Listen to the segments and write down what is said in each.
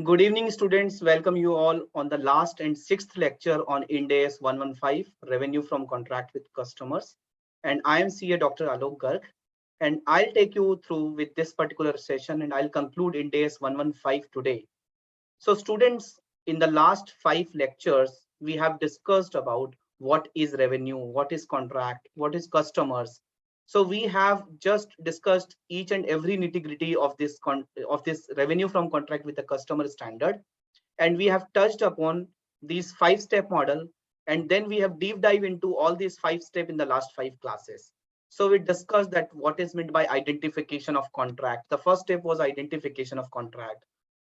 Good evening, students. Welcome you all on the last and sixth lecture on Ind AS 115, Revenue from Contract with Customers. And I am CA Dr. Alok Garg. And I'll take you through with this particular session and I'll conclude Ind AS 115 today. So students, in the last 5 lectures, we have discussed about what is revenue, what is contract, what is customers. So we have just discussed each and every nitty-gritty of this revenue from contract with the customer standard, and we have touched upon these 5-step model, and then we have deep dive into all these 5 steps in the last 5 classes. So we discussed that what is meant by identification of contract. The first step was identification of contract,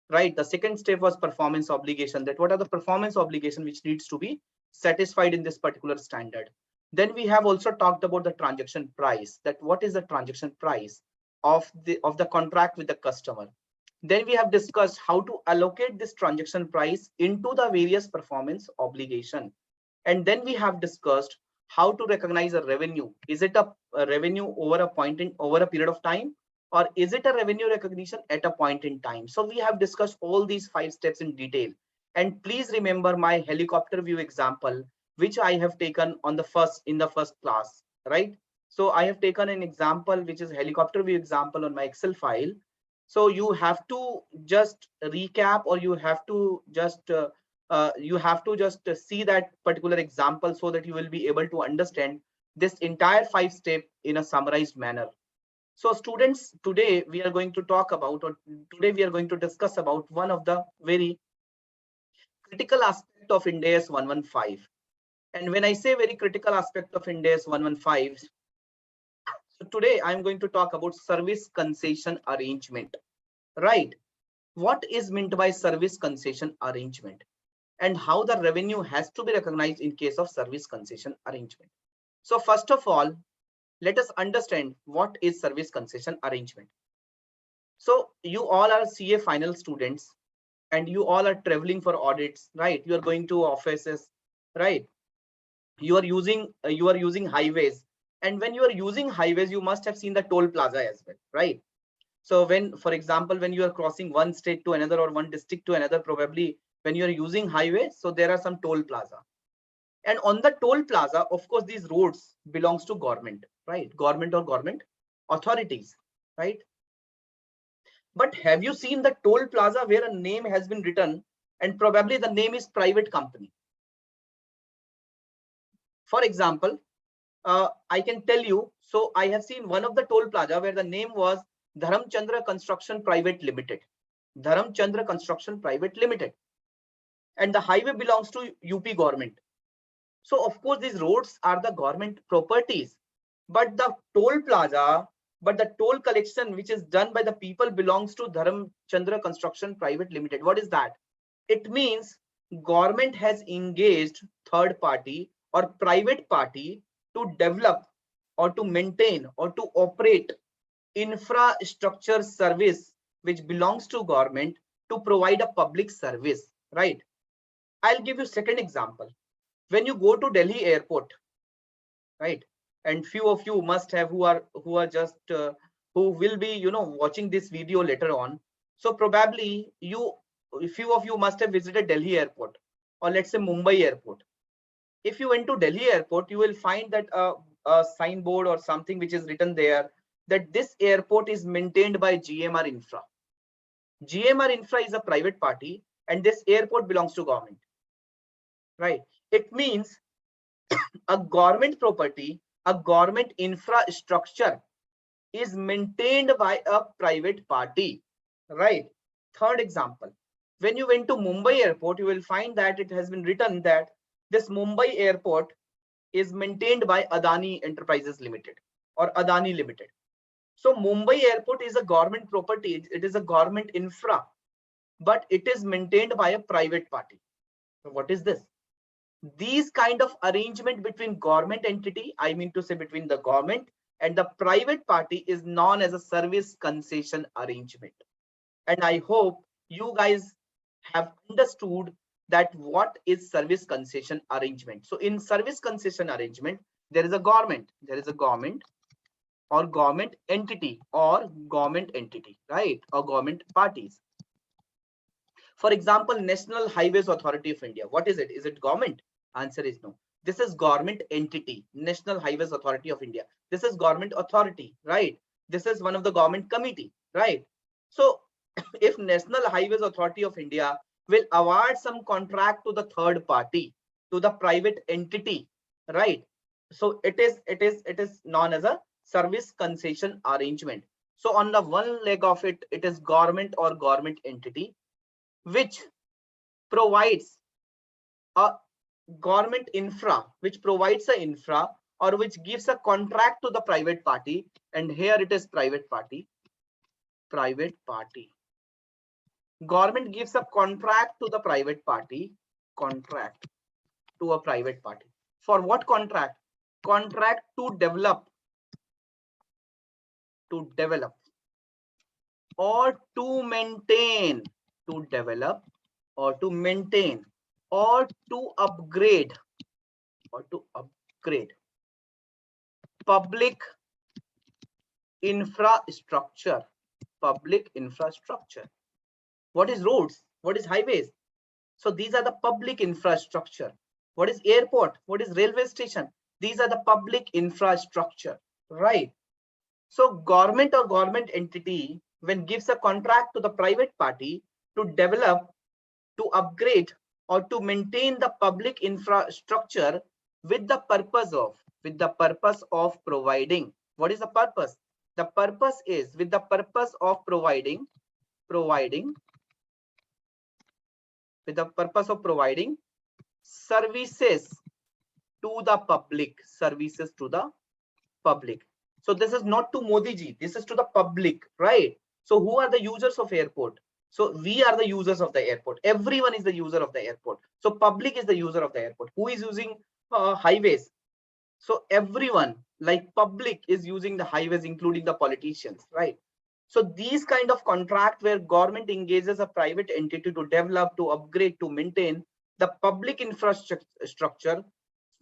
right? The second step was performance obligation, that what are the performance obligation which needs to be satisfied in this particular standard. Then we have also talked about the transaction price, that what is the transaction price of the contract with the customer. Then we have discussed how to allocate this transaction price into the various performance obligation. And then we have discussed how to recognize a revenue. Is it a revenue over a period of time, or is it a revenue recognition at a point in time? So we have discussed all these 5 steps in detail. And please remember my helicopter view example, which I have taken in the first class, right? So I have taken an example which is helicopter view example on my Excel file. So you have to just recap, or you have to just see that particular example so that you will be able to understand this entire 5 step in a summarized manner. So students, today we are going to talk about, or today we are going to discuss about one of the very critical aspect of Ind AS 115. And when I say very critical aspect of Ind AS 115, so today I'm going to talk about service concession arrangement, right? What is meant by service concession arrangement, and how the revenue has to be recognized in case of service concession arrangement. So first of all, let us understand what is service concession arrangement. So you all are CA final students, and you all are traveling for audits, right? You are going to offices, right? You are using highways, and when you are using highways, you must have seen the toll plaza as well, right? So when, for example, when you are crossing one state to another or one district to another, probably when you are using highway, so there are some toll plaza. And on the toll plaza, of course, these roads belongs to government, right? Government or government authorities, right? But have you seen the toll plaza where a name has been written and probably the name is private company? For example, I can tell you, so I have seen one of the toll plaza where the name was Dharamchandra Construction Private Limited. Dharamchandra Construction Private Limited. And the highway belongs to UP government. So of course, these roads are the government properties, but the toll collection which is done by the people belongs to Dharamchandra Construction Private Limited. What is that? It means government has engaged third party or private party to develop or to maintain or to operate infrastructure service which belongs to government to provide a public service, right? I'll give you second example. When you go to Delhi airport, right? And few of you must have who are just who will be watching this video later on. So probably few of you must have visited Delhi airport, or let's say Mumbai airport. If you went to Delhi airport, you will find that a signboard or something which is written there that this airport is maintained by GMR Infra. GMR Infra is a private party and this airport belongs to government, right? It means a government property, a government infrastructure is maintained by a private party, right? Third example, when you went to Mumbai airport, you will find that it has been written that this Mumbai airport is maintained by Adani Enterprises Limited or Adani Limited. So Mumbai airport is a government property, it is a government infra, but it is maintained by a private party. So what is this? These kind of arrangement between government entity, I mean to say between the government and the private party, is known as a service concession arrangement. And I hope you guys have understood that what is service concession arrangement. So in service concession arrangement, there is a government or government entity, right? Or government parties. For example, National Highways Authority of India. What is it? Is it government? Answer is no. This is government entity, National Highways Authority of India. This is government authority, right? This is one of the government committee, right? So if National Highways Authority of India will award some contract to the third party, to the private entity, right? So it is known as a service concession arrangement. So on the one leg of it, it is government or government entity which provides a government infra, which provides a infra or which gives a contract to the private party. And here it is private party. Government gives a contract to the private party, contract to a private party. For what contract? Contract to develop or to maintain, to develop or to maintain or to upgrade public infrastructure. What is roads? What is highways? So these are the public infrastructure. What is airport? What is railway station? These are the public infrastructure, right? So government or government entity, when gives a contract to the private party to develop, to upgrade or to maintain the public infrastructure with the purpose of providing. What is the purpose? The purpose is with the purpose of providing services to the public. So this is not to Modi ji, this is to the public, right? So who are the users of airport? So we are the users of the airport. Everyone is the user of the airport. So public is the user of the airport. Who is using highways? So everyone, like public, is using the highways, including the politicians, right? So these kind of contract where government engages a private entity to develop, to upgrade, to maintain the public infrastructure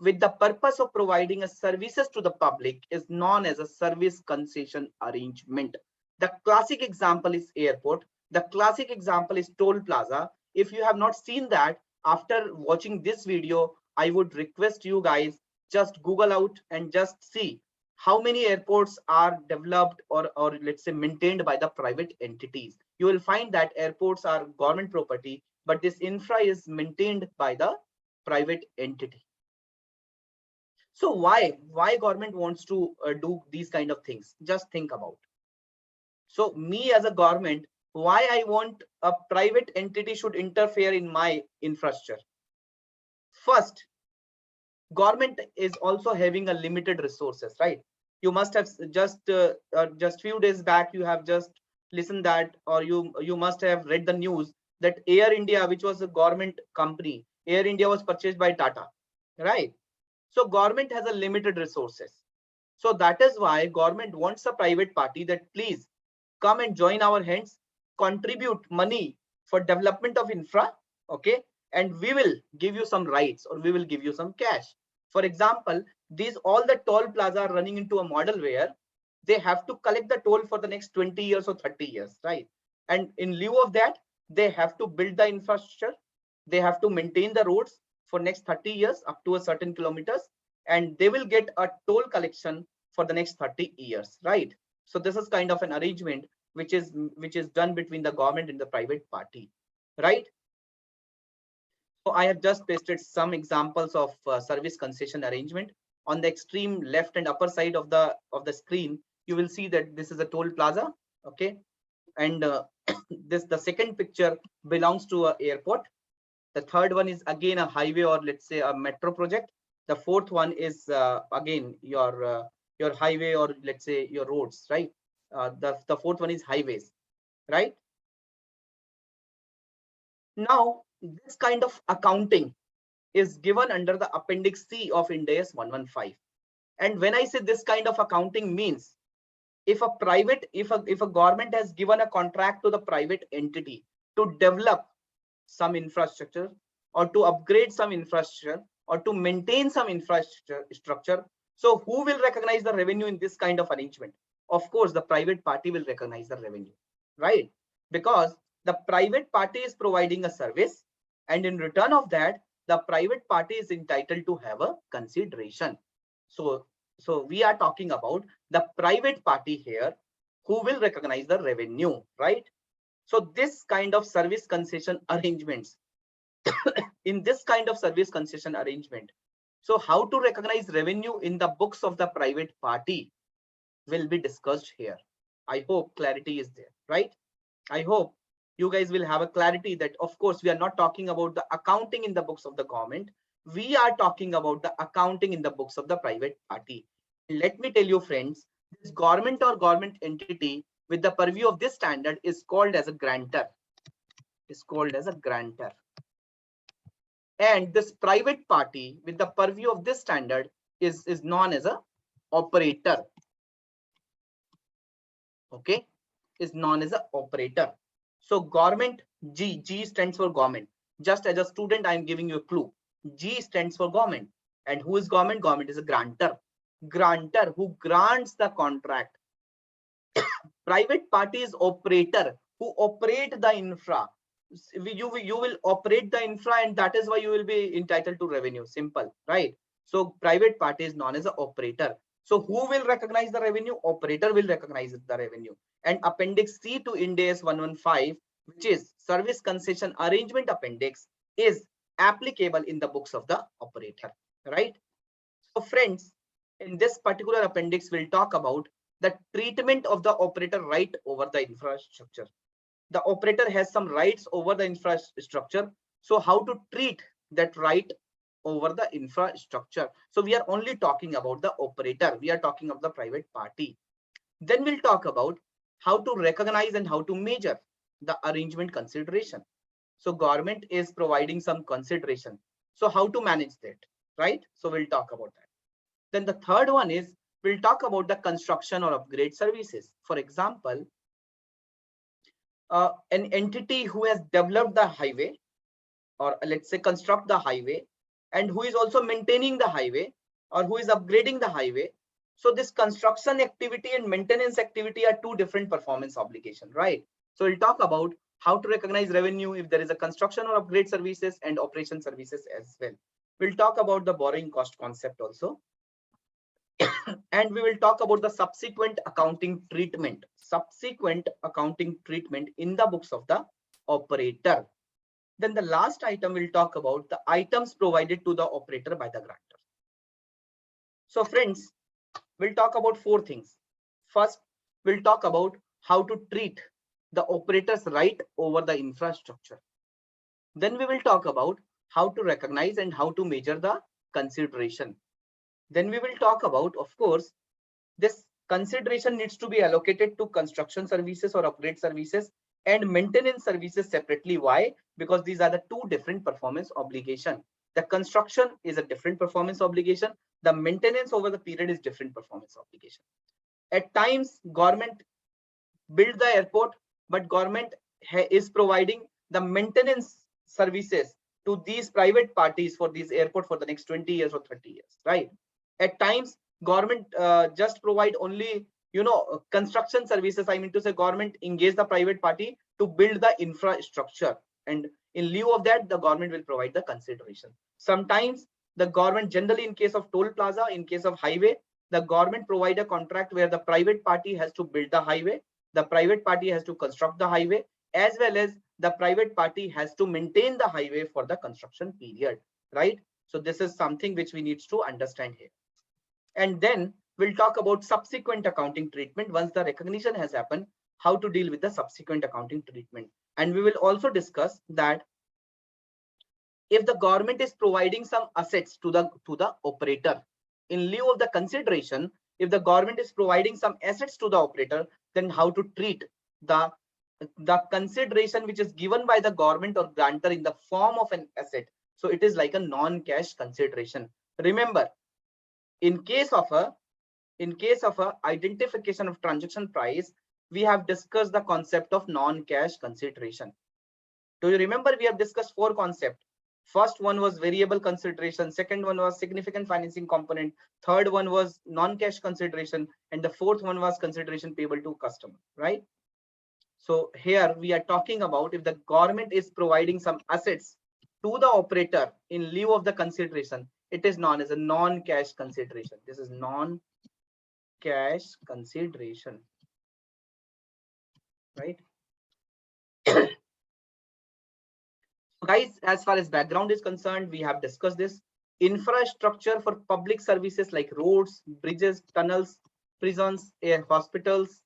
with the purpose of providing a services to the public is known as a service concession arrangement. The classic example is airport. The classic example is toll plaza. If you have not seen that, after watching this video, I would request you guys just Google out and just see how many airports are developed or let's say maintained by the private entities. You will find that airports are government property, but this infra is maintained by the private entity. So why government wants to do these kind of things? Just think about. So me as a government, why I want a private entity should interfere in my infrastructure? First, government is also having a limited resources, right? You must have just few days back, you have just listened that, or you must have read the news that Air India, which was a government company, Air India was purchased by Tata, right? So government has a limited resources. So that is why government wants a private party that please come and join our hands, contribute money for development of infra, okay? And we will give you some rights or we will give you some cash. For example, these all the toll plaza are running into a model where they have to collect the toll for the next 20 years or 30 years, right? And in lieu of that, they have to build the infrastructure. They have to maintain the roads for next 30 years up to a certain kilometers, and they will get a toll collection for the next 30 years, right? So this is kind of an arrangement which is done between the government and the private party, right? So I have just pasted some examples of service concession arrangement. On the extreme left and upper side of the screen, you will see that this is a toll plaza, okay? And the second picture belongs to an airport. The third one is again a highway or let's say a metro project. The fourth one is again your highway or let's say your roads, right? The fourth one is highways, right? Now this kind of accounting is given under the appendix C of Ind AS 115. And when I say this kind of accounting means, if a government has given a contract to the private entity to develop some infrastructure or to upgrade some infrastructure or to maintain some infrastructure, so who will recognize the revenue in this kind of arrangement? Of course, the private party will recognize the revenue, right? Because The private party is providing a service, and in return of that, the private party is entitled to have a consideration. So we are talking about the private party here who will recognize the revenue, right? So this kind of service concession arrangements, in this kind of service concession arrangement, so how to recognize revenue in the books of the private party will be discussed here. I hope clarity is there, right? I hope you guys will have a clarity that, of course, we are not talking about the accounting in the books of the government. We are talking about the accounting in the books of the private party. Let me tell you, friends, this government or government entity with the purview of this standard is called as a grantor. Is called as a grantor. And this private party with the purview of this standard is known as a operator. Okay, is known as a operator. So government, G stands for government. Just as a student, I am giving you a clue. G stands for government. And who is government? Government is a grantor. Grantor who grants the contract. Private party is operator who operate the infra. You will operate the infra, and that is why you will be entitled to revenue. Simple, right? So private party is known as an operator. So who will recognize the revenue? Operator will recognize the revenue. And Appendix C to Ind AS 115, which is Service Concession Arrangement Appendix, is applicable in the books of the operator, right? So friends, in this particular appendix, we'll talk about the treatment of the operator right over the infrastructure. The operator has some rights over the infrastructure. So how to treat that right over the infrastructure? So we are only talking about the operator. We are talking about the private party. Then we'll talk about how to recognize and how to measure the arrangement consideration. So government is providing some consideration. So how to manage that, right? So we'll talk about that. Then the third one is we'll talk about the construction or upgrade services. For example, an entity who has developed the highway, or let's say construct the highway, and who is also maintaining the highway, or who is upgrading the highway. So this construction activity and maintenance activity are two different performance obligations, right? So we'll talk about how to recognize revenue if there is a construction or upgrade services and operation services as well. We'll talk about the borrowing cost concept also. And we will talk about the subsequent accounting treatment in the books of the operator. Then the last item we'll talk about the items provided to the operator by the grantor. So friends, we'll talk about four things. First, we'll talk about how to treat the operator's right over the infrastructure. Then we will talk about how to recognize and how to measure the consideration. Then we will talk about, of course, this consideration needs to be allocated to construction services or upgrade services and maintenance services separately. Why? Because these are the two different performance obligations. The construction is a different performance obligation. The maintenance over the period is different performance obligation. At times, government build the airport, but government is providing the maintenance services to these private parties for this airport for the next 20 years or 30 years, right? At times, government just provide only, construction services. I mean to say government engage the private party to build the infrastructure. And in lieu of that, the government will provide the consideration. Sometimes the government, generally in case of toll plaza, in case of highway, the government provide a contract where the private party has to build the highway, the private party has to construct the highway, as well as the private party has to maintain the highway for the construction period, right? So this is something which we need to understand here. And then we'll talk about subsequent accounting treatment. Once the recognition has happened, how to deal with the subsequent accounting treatment. And we will also discuss that if the government is providing some assets to the operator, in lieu of the consideration, if the government is providing some assets to the operator, then how to treat the consideration which is given by the government or grantor in the form of an asset. So it is like a non-cash consideration. Remember, in case of a identification of transaction price, we have discussed the concept of non-cash consideration. Do you remember? We have discussed four concepts. First one was variable consideration, second one was significant financing component, third one was non-cash consideration, and the fourth one was consideration payable to customer, right? So here we are talking about if the government is providing some assets to the operator in lieu of the consideration, it is known as a non-cash consideration. This is non-cash consideration, right? Guys, as far as background is concerned, we have discussed this. Infrastructure for public services like roads, bridges, tunnels, prisons, hospitals,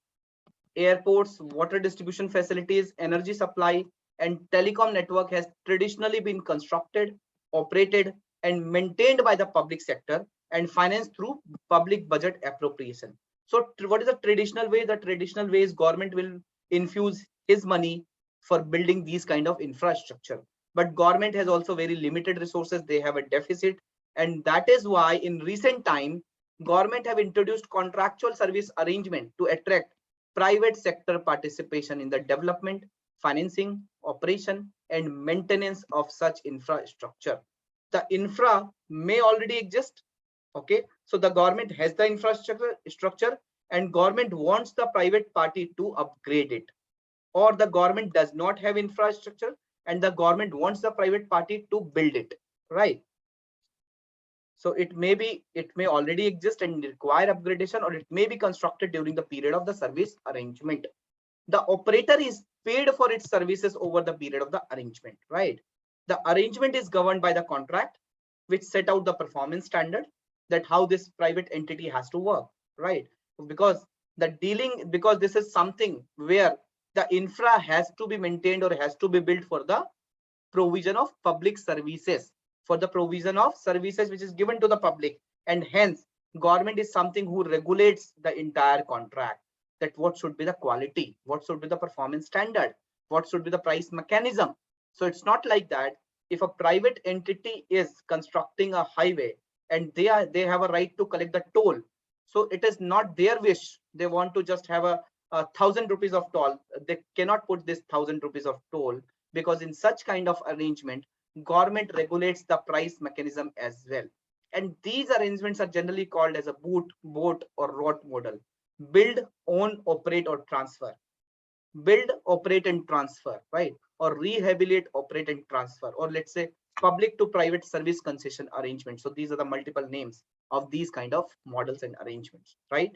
airports, water distribution facilities, energy supply, and telecom network has traditionally been constructed, operated, and maintained by the public sector and financed through public budget appropriation. So what is the traditional way? The traditional way is government will infuse his money for building these kind of infrastructure. But government has also very limited resources. They have a deficit. And that is why in recent time, government have introduced contractual service arrangement to attract private sector participation in the development, financing, operation, and maintenance of such infrastructure. The infra may already exist. Okay, so the government has the infrastructure and government wants the private party to upgrade it, or the government does not have infrastructure and the government wants the private party to build it, right? So it may already exist and require upgradation, or it may be constructed during the period of the service arrangement. The operator is paid for its services over the period of the arrangement, right? The arrangement is governed by the contract, which set out the performance standard, that how this private entity has to work, right? Because because this is something where the infra has to be maintained or has to be built for the provision of public services, for the provision of services which is given to the public, and hence government is something who regulates the entire contract, that what should be the quality, what should be the performance standard, what should be the price mechanism. So it's not like that if a private entity is constructing a highway and they have a right to collect the toll, so it is not their wish, they want to just have a 1,000 rupees of toll, they cannot put this 1,000 rupees of toll, because in such kind of arrangement government regulates the price mechanism as well. And these arrangements are generally called as a boat or ROT model: build, own, operate, or transfer. Build, operate, and transfer, right? Or rehabilitate, operate, and transfer, or let's say public to private service concession arrangement. So these are the multiple names of these kind of models and arrangements, right?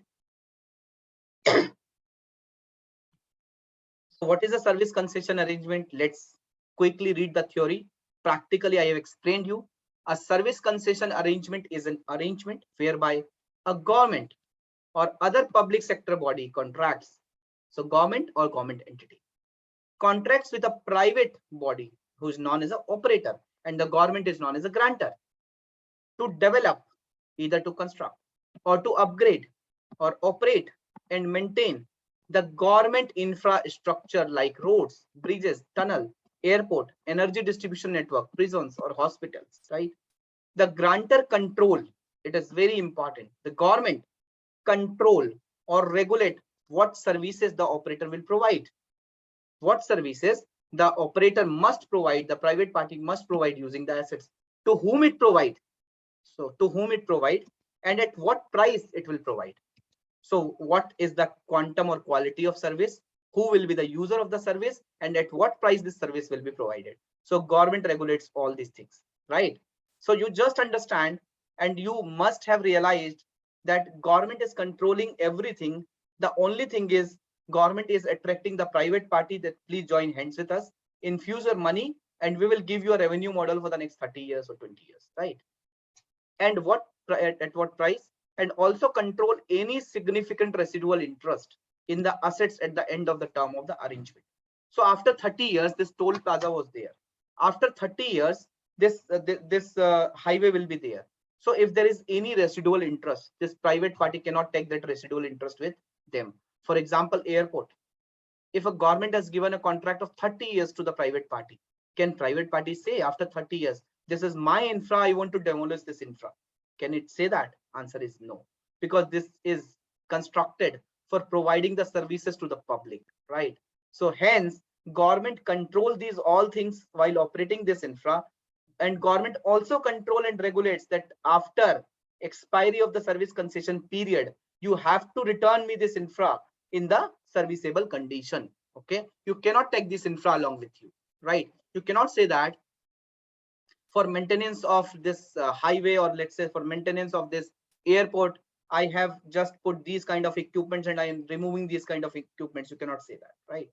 So what is a service concession arrangement? Let's quickly read the theory. Practically, I have explained you. A service concession arrangement is an arrangement whereby a government or other public sector body contracts, so government or government entity, contracts with a private body who is known as an operator and the government is known as a grantor, to develop, either to construct or to upgrade or operate and maintain the government infrastructure like roads, bridges, tunnel, airport, energy distribution network, prisons, or hospitals, right? The grantor control, it is very important. The government control or regulate what services the operator will provide, what services the operator must provide, the private party must provide using the assets, to whom it provide, so to whom it provide, and at what price it will provide. So what is the quantum or quality of service, who will be the user of the service, and at what price this service will be provided. So government regulates all these things, right? So you just understand, and you must have realized that government is controlling everything. The only thing is government is attracting the private party that please join hands with us, infuse your money, and we will give you a revenue model for the next 30 years or 20 years, right? And at what price, and also control any significant residual interest in the assets at the end of the term of the arrangement. So after 30 years, this toll plaza was there. After 30 years, this highway will be there. So if there is any residual interest, this private party cannot take that residual interest with them. For example, airport. If a government has given a contract of 30 years to the private party, can private party say after 30 years, this is my infra, I want to demolish this infra? Can it say that? Answer is no, because this is constructed for providing the services to the public, right? So hence government control these all things while operating this infra, and government also control and regulates that after expiry of the service concession period, you have to return me this infra in the serviceable condition. Okay, you cannot take this infra along with you, right? You cannot say that for maintenance of this highway, or let's say for maintenance of this airport, I have just put these kind of equipments and I am removing these kind of equipments. You cannot say that, right?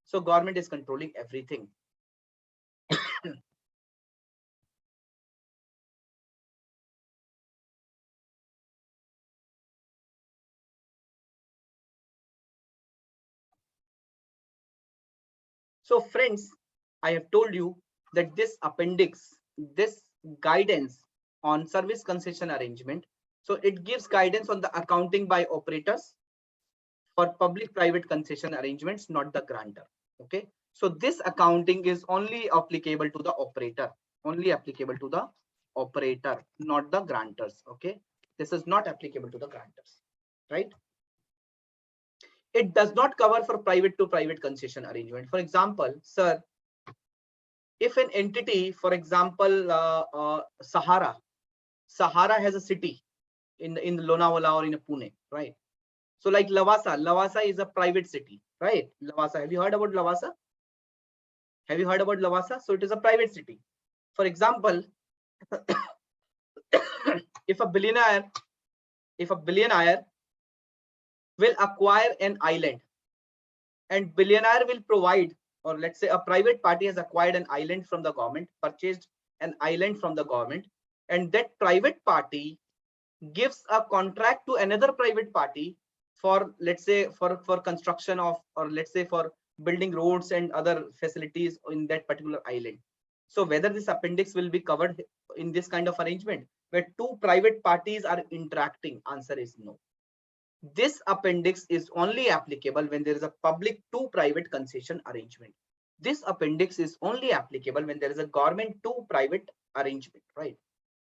So government is controlling everything. So friends, I have told you that this appendix, this guidance on service concession arrangement, so it gives guidance on the accounting by operators for public-private concession arrangements, not the grantor. Okay, so this accounting is only applicable to the operator, not the grantors. Okay, this is not applicable to the grantors, right? It does not cover for private to private concession arrangement. For example, sir, if an entity, for example, Sahara has a city in Lonavala or in Pune, right? So like Lavasa is a private city, right? Lavasa, have you heard about Lavasa? So it is a private city. For example, if a billionaire will acquire an island, and billionaire will provide, or let's say a private party has acquired an island from the government, purchased an island from the government, and that private party gives a contract to another private party for, let's say, for construction of, or let's say for building roads and other facilities in that particular island. So whether this appendix will be covered in this kind of arrangement where two private parties are interacting, answer is no. This appendix is only applicable when there is a public to private concession arrangement. This appendix is only applicable when there is a government to private arrangement, right?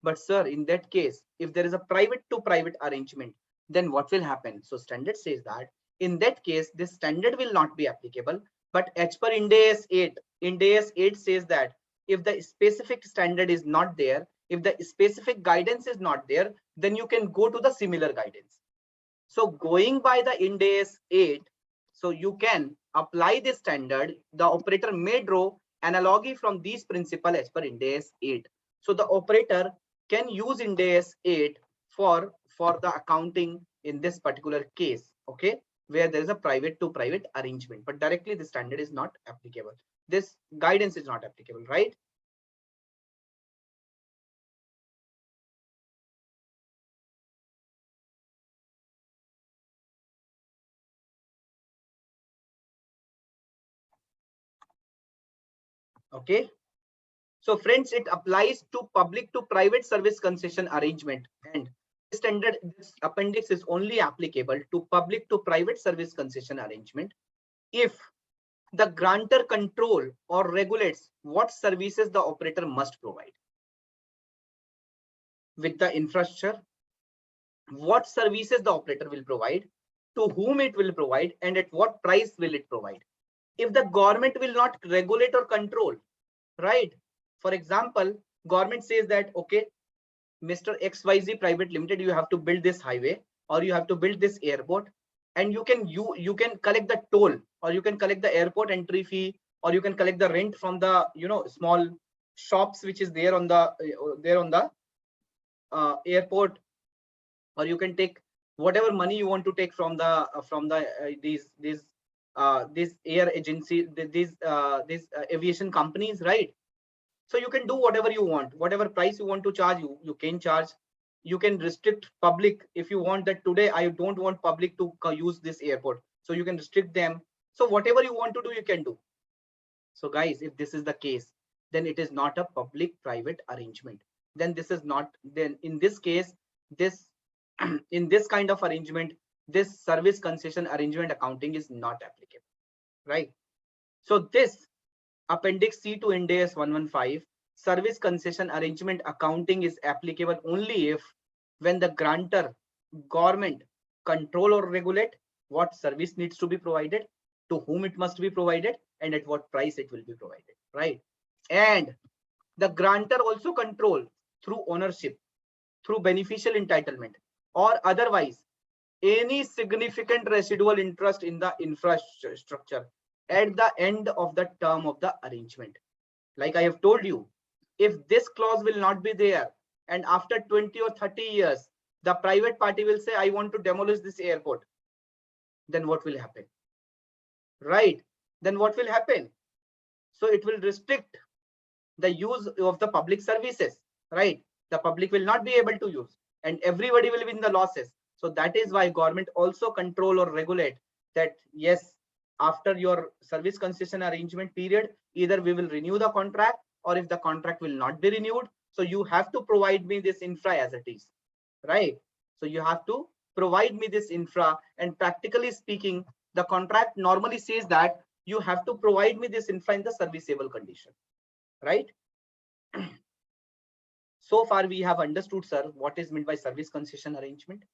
But sir, in that case, if there is a private to private arrangement, then what will happen? So standard says that in that case, this standard will not be applicable. But as per Ind AS 8, Ind AS 8 says that if the specific standard is not there, if the specific guidance is not there, then you can go to the similar guidance. So going by the Ind AS 8, so you can apply this standard. The operator may draw analogy from these principles as per Ind AS 8. So the operator can use Ind AS 8 for the accounting in this particular case, okay, where there is a private to private arrangement, but directly the standard is not applicable. This guidance is not applicable, right? Okay. So friends, it applies to public to private service concession arrangement, and standard, this appendix is only applicable to public to private service concession arrangement if the grantor control or regulates what services the operator must provide with the infrastructure, what services the operator will provide, to whom it will provide, and at what price will it provide. If the government will not regulate or control, right? For example, government says that, okay, Mr. XYZ Private Limited, you have to build this highway, or you have to build this airport, and you can collect the toll, or you can collect the airport entry fee, or you can collect the rent from the small shops which is there on the airport, or you can take whatever money you want to take from these air agency, these aviation companies, right? So you can do whatever you want, whatever price you want to charge, you can charge. You can restrict public if you want that today I don't want public to use this airport, so you can restrict them. So whatever you want to do, you can do. So guys, if this is the case, then it is not a public private arrangement. Then this is not, then in this case, this in this kind of arrangement, this service concession arrangement accounting is not applicable, right? So this Appendix C to Ind AS 115, service concession arrangement accounting is applicable only if when the grantor, government, control or regulate what service needs to be provided, to whom it must be provided, and at what price it will be provided, right? And the grantor also control through ownership, through beneficial entitlement, or otherwise any significant residual interest in the infrastructure, at the end of the term of the arrangement. Like I have told you, if this clause will not be there, and after 20 or 30 years, the private party will say, I want to demolish this airport, then what will happen? Right? Then what will happen? So it will restrict the use of the public services, right? The public will not be able to use, and everybody will win the losses. So that is why government also control or regulate that, yes, after your service concession arrangement period, either we will renew the contract, or if the contract will not be renewed, so you have to provide me this infra as it is, right? So you have to provide me this infra, and practically speaking, the contract normally says that you have to provide me this infra in the serviceable condition, right? So far we have understood, sir, what is meant by service concession arrangement.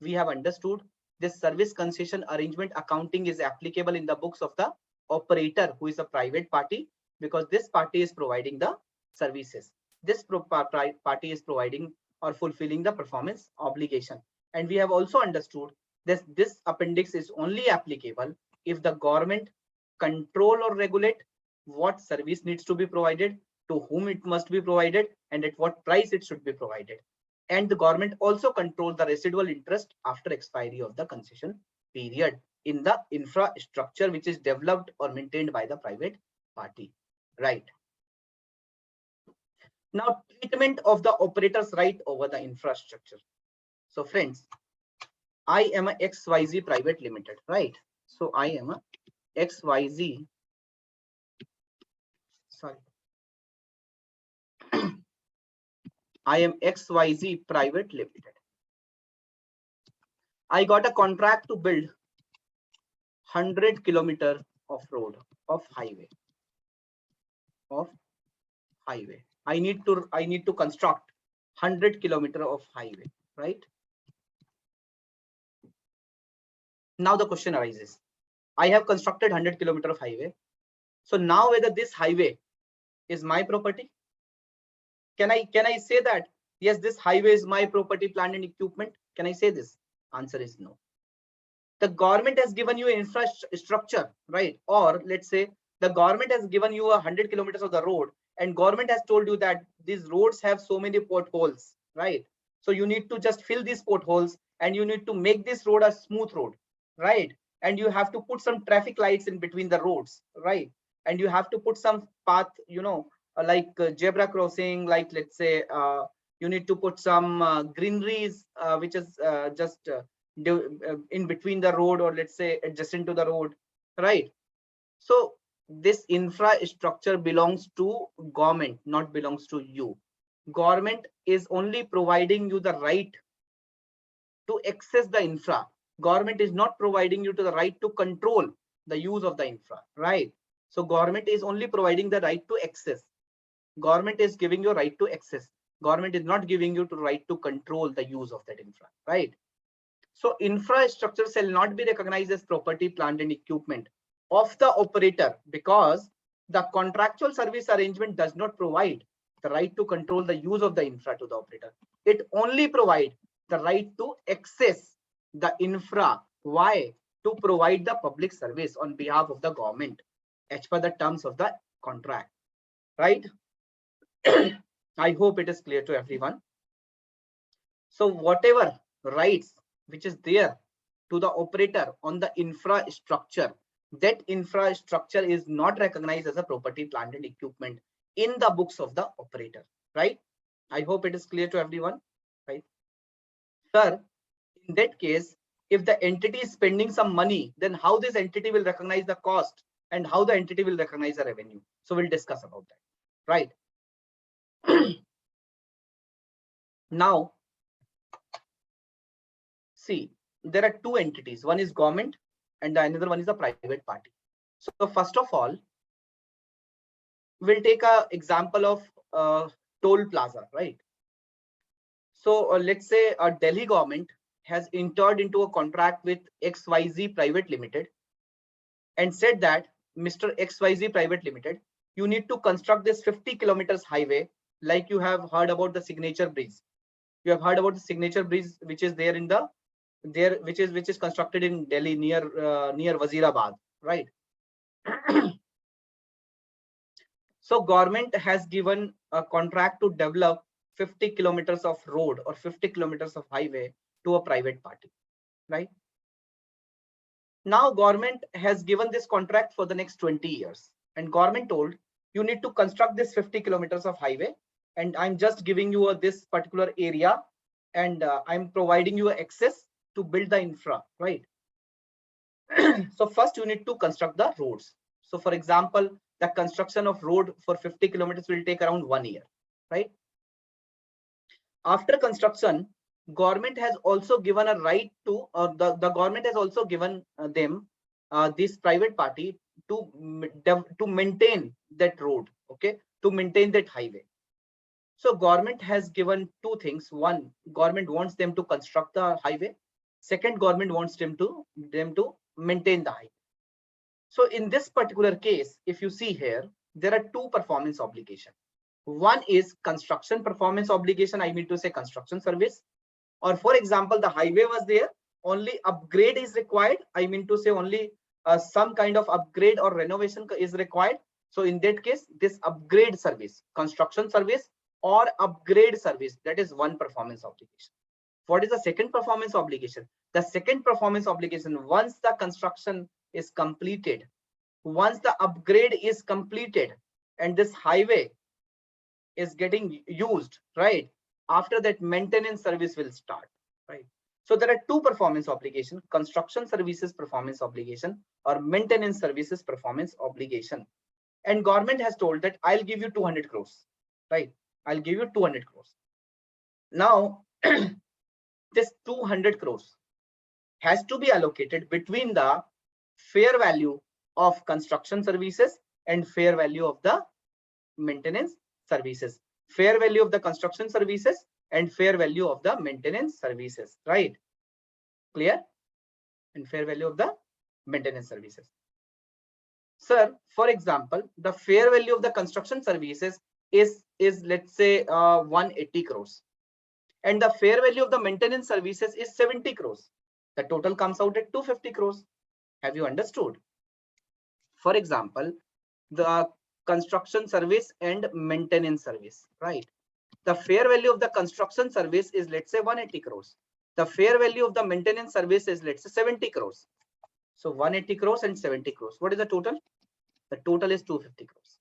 We have understood this service concession arrangement accounting is applicable in the books of the operator, who is a private party, because this party is providing the services. This party is providing or fulfilling the performance obligation. And we have also understood this appendix is only applicable if the government control or regulate what service needs to be provided, to whom it must be provided, and at what price it should be provided. And the government also controls the residual interest after expiry of the concession period in the infrastructure which is developed or maintained by the private party, right? Now, treatment of the operator's right over the infrastructure. So friends, I am a XYZ private limited, right? So I am a XYZ, sorry. I am XYZ private limited. I got a contract to build 100 kilometers of road, of highway. I need to construct 100 kilometers of highway, right? Now the question arises. I have constructed 100 kilometers of highway. So now whether this highway is my property? Can I say that, yes, this highway is my property, plant and equipment? Can I say this? Answer is no. The government has given you infrastructure, right? Or let's say the government has given you 100 kilometers of the road, and government has told you that these roads have so many potholes, right? So you need to just fill these potholes, and you need to make this road a smooth road, right? And you have to put some traffic lights in between the roads, right? And you have to put some path, like zebra crossing, like let's say you need to put some greeneries which is just in between the road, or let's say adjacent to the road, right? So this infrastructure belongs to government, not belongs to you. Government is only providing you the right to access the infra. Government is not providing you to the right to control the use of the infra, right? So government is only providing the right to access. Government is giving you a right to access. Government is not giving you the right to control the use of that infra, right? So infrastructure shall not be recognized as property, plant and equipment of the operator, because the contractual service arrangement does not provide the right to control the use of the infra to the operator. It only provides the right to access the infra. Why? To provide the public service on behalf of the government as per the terms of the contract, right? I hope it is clear to everyone. So whatever rights which is there to the operator on the infrastructure, that infrastructure is not recognized as a property, plant and equipment in the books of the operator, right? I hope it is clear to everyone, right? Sir, in that case, if the entity is spending some money, then how this entity will recognize the cost, and how the entity will recognize the revenue? So we'll discuss about that, right? Now, see, there are two entities. One is government and the another one is a private party. So first of all, we'll take an example of toll plaza, right? So let's say a Delhi government has entered into a contract with XYZ Private Limited and said that, Mr. XYZ Private Limited, you need to construct this 50 kilometers highway, like you have heard about the signature bridge. You have heard about the signature bridge, which is there in the which is constructed in Delhi near Wazirabad, right? So government has given a contract to develop 50 kilometers of road or 50 kilometers of highway to a private party, right? Now government has given this contract for the next 20 years, and government told you need to construct this 50 kilometers of highway, and I'm just giving you this particular area, and I'm providing you access to build the infra, right? So first you need to construct the roads. So for example, the construction of road for 50 kilometers will take around 1 year, right? After construction, government has also given a right to, the government has also given them, this private party, to maintain that road, okay, to maintain that highway. So government has given two things. One, government wants them to construct the highway. Second, government wants them to maintain the highway. So in this particular case, if you see here, there are two performance obligations. One is construction performance obligation. I mean to say construction service. Or for example, the highway was there, only upgrade is required. I mean to say only some kind of upgrade or renovation is required. So in that case, this upgrade service, construction service or upgrade service, that is one performance obligation. What is the second performance obligation? The second performance obligation, once the construction is completed, once the upgrade is completed, and this highway is getting used, right? After that, maintenance service will start, right? So there are two performance obligation: construction services performance obligation or maintenance services performance obligation. And government has told that I'll give you 200 crores, right? I'll give you 200 crores. Now, this 200 crores has to be allocated between the fair value of construction services and fair value of the maintenance services. Fair value of the construction services and fair value of the maintenance services, right? Clear? And fair value of the maintenance services. Sir, for example, the fair value of the construction services is let's say 180 crores. And the fair value of the maintenance services is 70 crores. The total comes out at 250 crores. Have you understood? For example, the construction service and maintenance service, right? The fair value of the construction service is, let's say, 180 crores. The fair value of the maintenance service is, let's say, 70 crores. So 180 crores and 70 crores. What is the total? The total is 250 crores.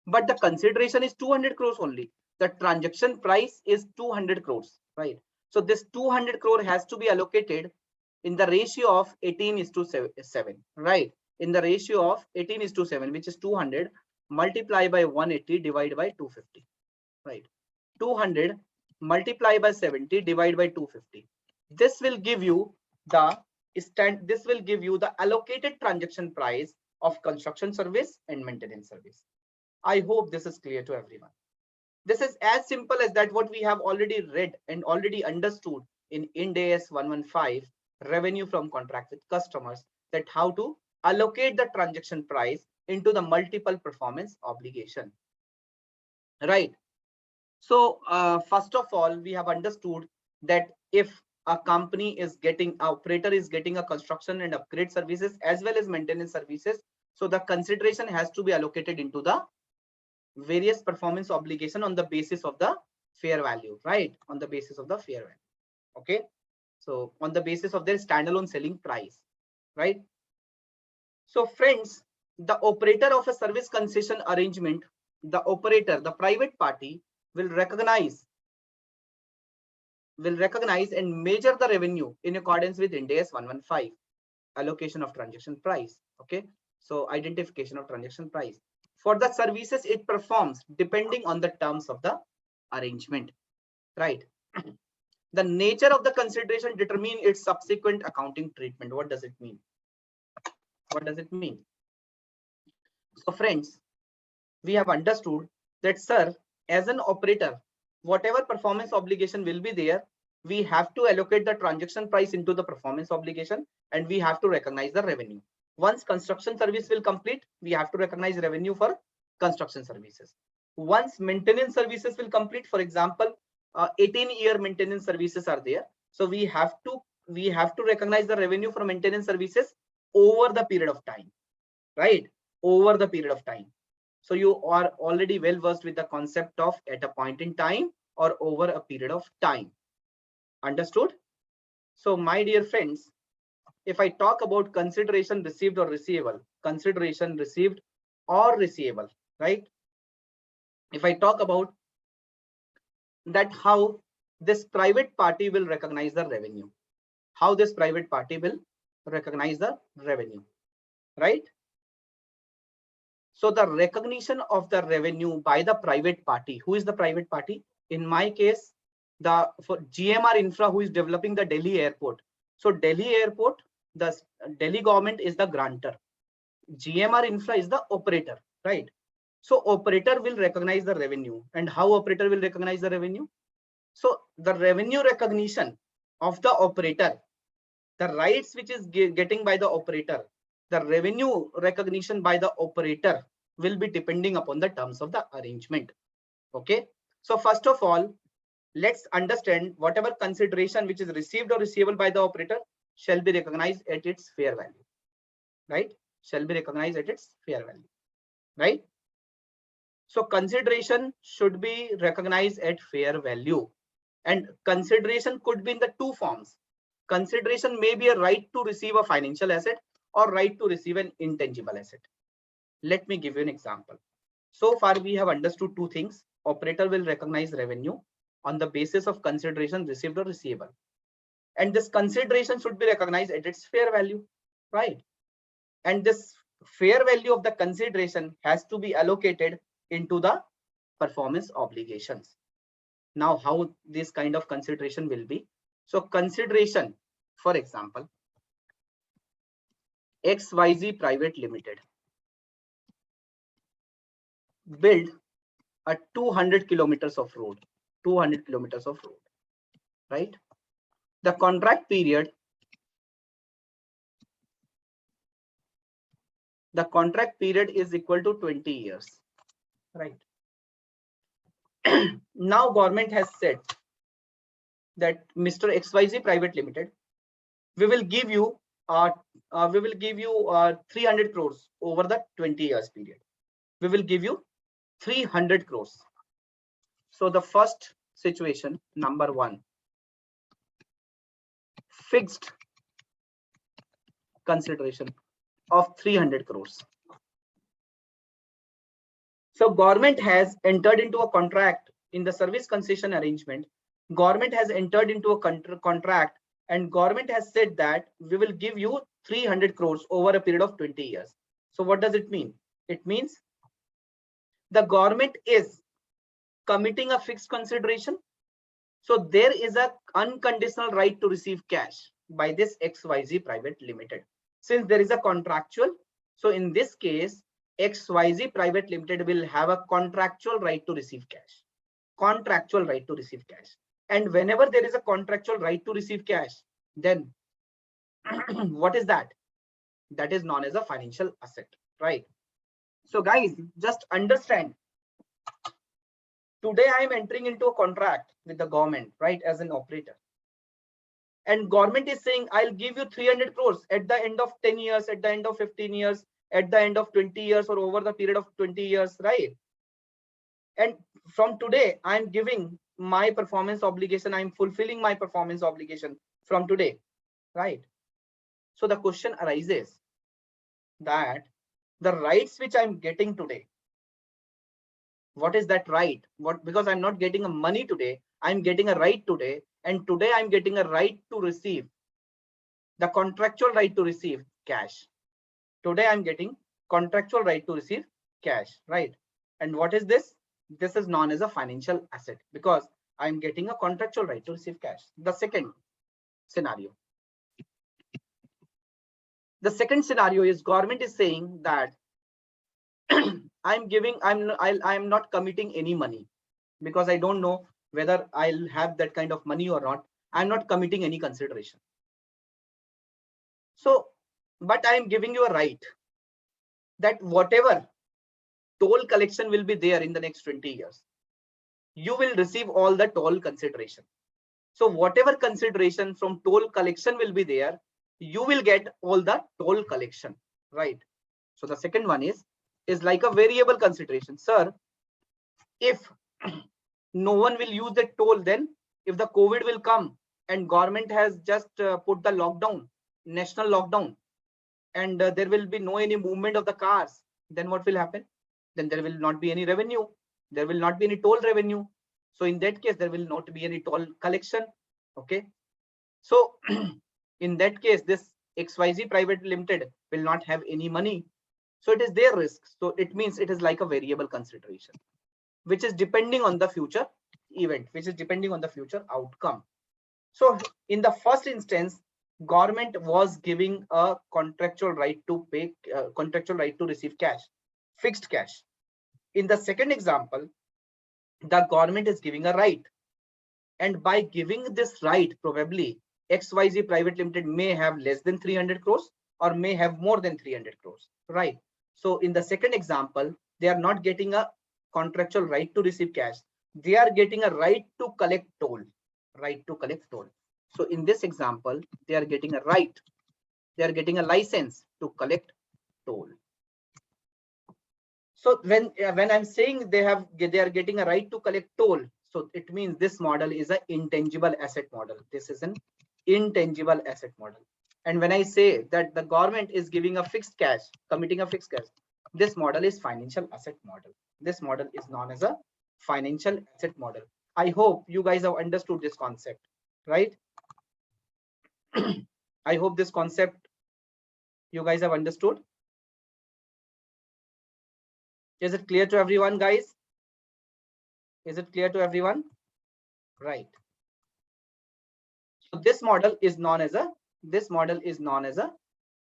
But the consideration is 200 crores only. The transaction price is 200 crores, right? So this 200 crore has to be allocated in the ratio of 18:7, right? In the ratio of 18:7, which is 200 multiplied by 180 divided by 250, right? 200 multiplied by 70 divided by 250. This will give you the allocated transaction price of construction service and maintenance service. I hope this is clear to everyone. This is as simple as that, what we have already read and already understood in Ind AS 115, revenue from contract with customers, that how to allocate the transaction price into the multiple performance obligation, right? So first of all, we have understood that if a company is getting, operator is getting a construction and upgrade services as well as maintenance services, so the consideration has to be allocated into the various performance obligation on the basis of the fair value, right? On the basis of the fair value. Okay. So on the basis of their standalone selling price, right? So friends, the operator of a service concession arrangement, the operator, the private party will recognize and measure the revenue in accordance with Ind AS 115, allocation of transaction price. Okay. So identification of transaction price for the services it performs depending on the terms of the arrangement, right? The nature of the consideration determine its subsequent accounting treatment. What does it mean? What does it mean? So friends, we have understood that, sir, as an operator, whatever performance obligation will be there, we have to allocate the transaction price into the performance obligation and we have to recognize the revenue. Once construction service will complete, we have to recognize revenue for construction services. Once maintenance services will complete, for example, 18-year maintenance services are there. So we have to recognize the revenue for maintenance services over the period of time, right? over the period of time. So you are already well versed with the concept of at a point in time or over a period of time. Understood? So my dear friends, if I talk about consideration received or receivable, consideration received or receivable, right? If I talk about that, how this private party will recognize the revenue, how this private party will recognize the revenue, right? So the recognition of the revenue by the private party, who is the private party? In my case, the for GMR Infra, who is developing the Delhi airport. So Delhi airport, the Delhi government is the grantor. GMR Infra is the operator, right? So operator will recognize the revenue. And how operator will recognize the revenue? So the revenue recognition of the operator, the rights which is getting by the operator, the revenue recognition by the operator will be depending upon the terms of the arrangement. Okay. So first of all, let's understand whatever consideration which is received or receivable by the operator shall be recognized at its fair value, right? Shall be recognized at its fair value, right? So consideration should be recognized at fair value, and consideration could be in the two forms. Consideration may be a right to receive a financial asset or right to receive an intangible asset. Let me give you an example. So far we have understood two things. Operator will recognize revenue on the basis of consideration received or receivable, and this consideration should be recognized at its fair value, right? And this fair value of the consideration has to be allocated into the performance obligations. Now how this kind of consideration will be? So consideration, for example, XYZ Private Limited build a 200 kilometers of road, 200 kilometers of road, right? The contract period, is equal to 20 years, right? Now government has said that Mr. XYZ Private Limited, we will give you 300 crores over the 20 years period. We will give you 300 crores. So the first situation, number one, fixed consideration of 300 crores. So government has entered into a contract in the service concession arrangement. Government has entered into a contract, and government has said that we will give you 300 crores over a period of 20 years. So what does it mean? It means the government is committing a fixed consideration. So there is a unconditional right to receive cash by this XYZ Private Limited. Since there is a contractual, so in this case, XYZ Private Limited will have a contractual right to receive cash. Contractual right to receive cash. And whenever there is a contractual right to receive cash, then what is that? That is known as a financial asset, right? So guys, just understand. Today I am entering into a contract with the government, right, as an operator. And government is saying, I'll give you 300 crores at the end of 10 years, at the end of 15 years, at the end of 20 years, or over the period of 20 years, right? And from today, I'm giving my performance obligation. I'm fulfilling my performance obligation from today, right? So the question arises that the rights which I'm getting today, what is that right? Because I'm not getting a money today, I'm getting a right today, and today I'm getting a right to receive, the contractual right to receive cash. Today I'm getting contractual right to receive cash, right? And what is this? This is known as a financial asset because I'm getting a contractual right to receive cash. The second scenario. The second scenario is government is saying that I'm not committing any money because I don't know whether I'll have that kind of money or not. I'm not committing any consideration. So, but I am giving you a right that whatever toll collection will be there in the next 20 years, you will receive all the toll consideration. So whatever consideration from toll collection will be there, you will get all the toll collection, right? So the second one is is like a variable consideration. Sir, if no one will use the toll, then if the COVID will come and government has just put the lockdown, national lockdown, and there will be no any movement of the cars, then what will happen? Then there will not be any revenue. There will not be any toll revenue. So in that case, there will not be any toll collection. Okay. So in that case, this XYZ Private Limited will not have any money. So it is their risk. So it means it is like a variable consideration, which is depending on the future event, which is depending on the future outcome. So in the first instance, government was giving a contractual right to pay, contractual right to receive cash, fixed cash. In the second example, the government is giving a right. And by giving this right, probably XYZ Private Limited may have less than 300 crores or may have more than 300 crores, right? So in the second example, they are not getting a contractual right to receive cash. They are getting a right to collect toll, right to collect toll. So in this example, they are getting a right. They are getting a license to collect toll. So when I'm saying they are getting a right to collect toll, so it means this model is an intangible asset model. This is an intangible asset model. And when I say that the government is giving a fixed cash, committing a fixed cash, this model is financial asset model. This model is known as a financial asset model. I hope you guys have understood this concept, right? I hope this concept you guys have understood. Is it clear to everyone, guys? Is it clear to everyone? Right. So this model is known as a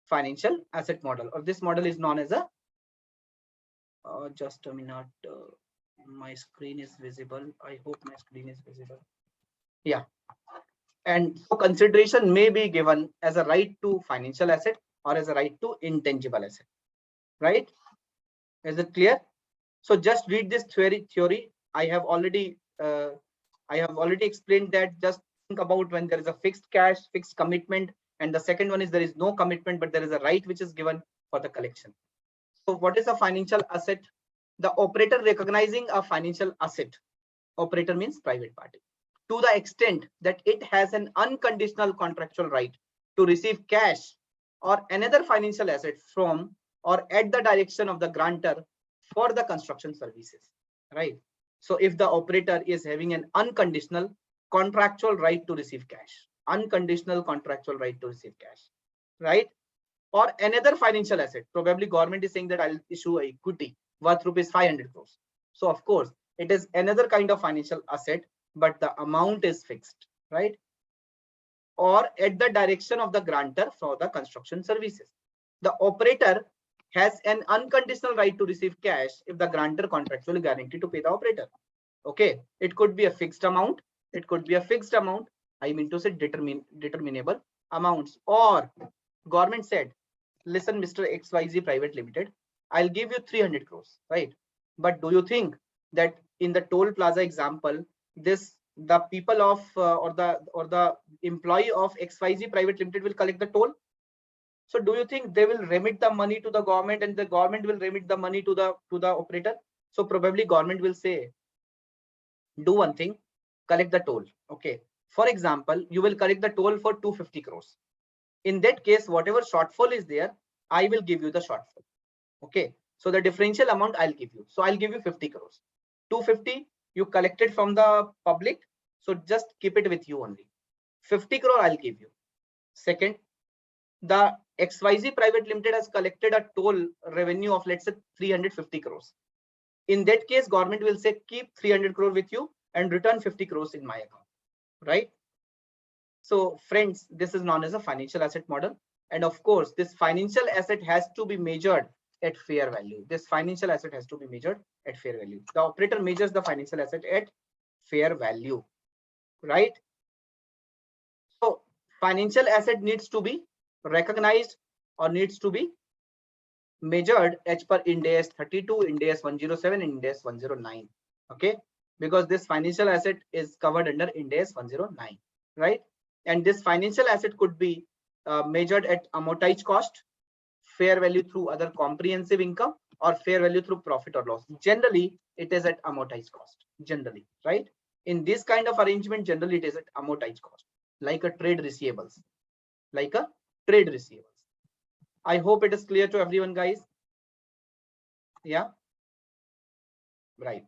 financial asset model, or this model is known as a just a minute. My screen is visible. I hope my screen is visible. Yeah. And so consideration may be given as a right to financial asset or as a right to intangible asset, right? Is it clear? So just read this theory. I have already explained that. Just think about when there is a fixed cash, fixed commitment, and the second one is there is no commitment, but there is a right which is given for the collection. So what is a financial asset? The operator recognizing a financial asset. Operator means private party. To the extent that it has an unconditional contractual right to receive cash or another financial asset from or at the direction of the grantor for the construction services, right? So if the operator is having an unconditional contractual right to receive cash, unconditional contractual right to receive cash, right? Or another financial asset, probably government is saying that I'll issue a equity worth rupees 500 crores. So of course, it is another kind of financial asset, but the amount is fixed, right? Or at the direction of the grantor for the construction services. The operator has an unconditional right to receive cash if the grantor contractually guaranteed to pay the operator. Okay, it could be a fixed amount. It could be a fixed amount. I mean to say determinable amounts. Or government said, listen, Mr. XYZ Private Limited, I'll give you 300 crores, right? But do you think that in the toll plaza example, the people of or the employee of XYZ Private Limited will collect the toll? So do you think they will remit the money to the government and the government will remit the money to the operator? So probably government will say, do one thing, collect the toll. Okay. For example, you will collect the toll for 250 crores. In that case, whatever shortfall is there, I will give you the shortfall. Okay. So the differential amount I'll give you. So I'll give you 50 crores. 250 you collected from the public. So just keep it with you only. 50 crore I'll give you. Second, the XYZ Private Limited has collected a toll revenue of, let's say, 350 crores. In that case, government will say, keep 300 crore with you and return 50 crores in my account, right? So friends, this is known as a financial asset model. And of course, this financial asset has to be measured at fair value. This financial asset has to be measured at fair value. The operator measures the financial asset at fair value, right? So financial asset needs to be recognized or needs to be measured as per Ind AS 32, Ind AS 107, and Ind AS 109. Okay, because this financial asset is covered under Ind AS 109, right? And this financial asset could be measured at amortized cost, fair value through other comprehensive income, or fair value through profit or loss. Generally, it is at amortized cost. Generally, right? In this kind of arrangement, generally it is at amortized cost, like a trade receivables, like a trade receivables. I hope it is clear to everyone, guys. Yeah, right.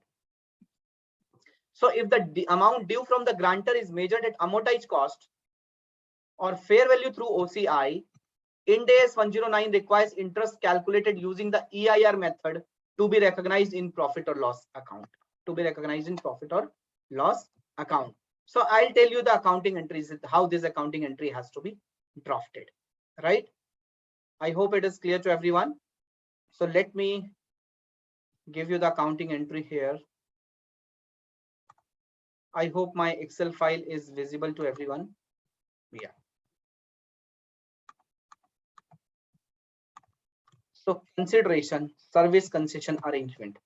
So if the amount due from the grantor is measured at amortized cost or fair value through OCI, Ind AS 109 requires interest calculated using the EIR method to be recognized in profit or loss account. To be recognized in profit or loss account. So I'll tell you the accounting entries, how this accounting entry has to be drafted, right? I hope it is clear to everyone. So let me give you the accounting entry here. I hope my Excel file is visible to everyone. Yeah. So consideration, service concession arrangement.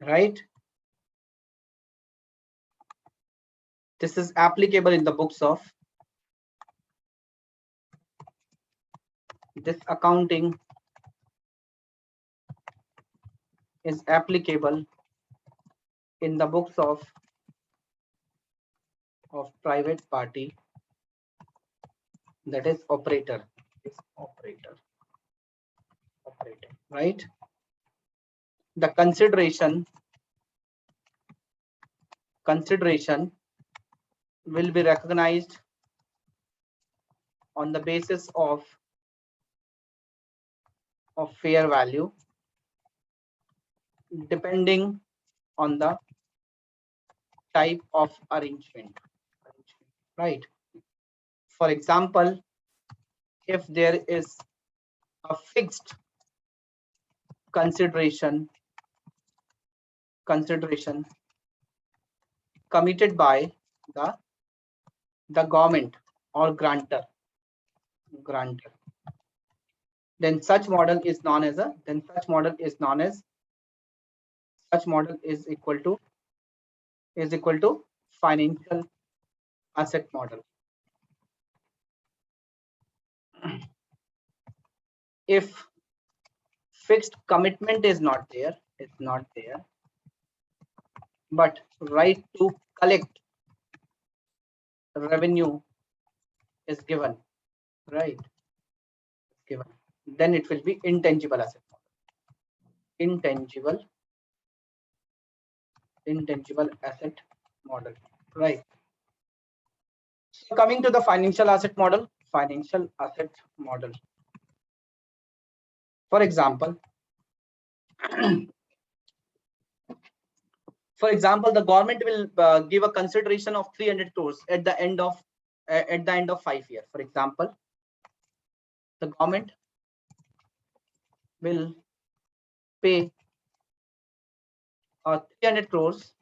Right? This is applicable in the books of this accounting is applicable in the books of private party, that is operator, right? The consideration will be recognized on the basis of fair value depending on the type of arrangement, right? For example, if there is a fixed consideration committed by the government or grantor, then such model is equal to financial asset model. If fixed commitment is not there, but right to collect revenue is given, right? Then it will be intangible asset model. Intangible asset model, right? So coming to the financial asset model. For example, the government will give a consideration of 300 crores at the end of 5 years. For example, the government will pay 300 crores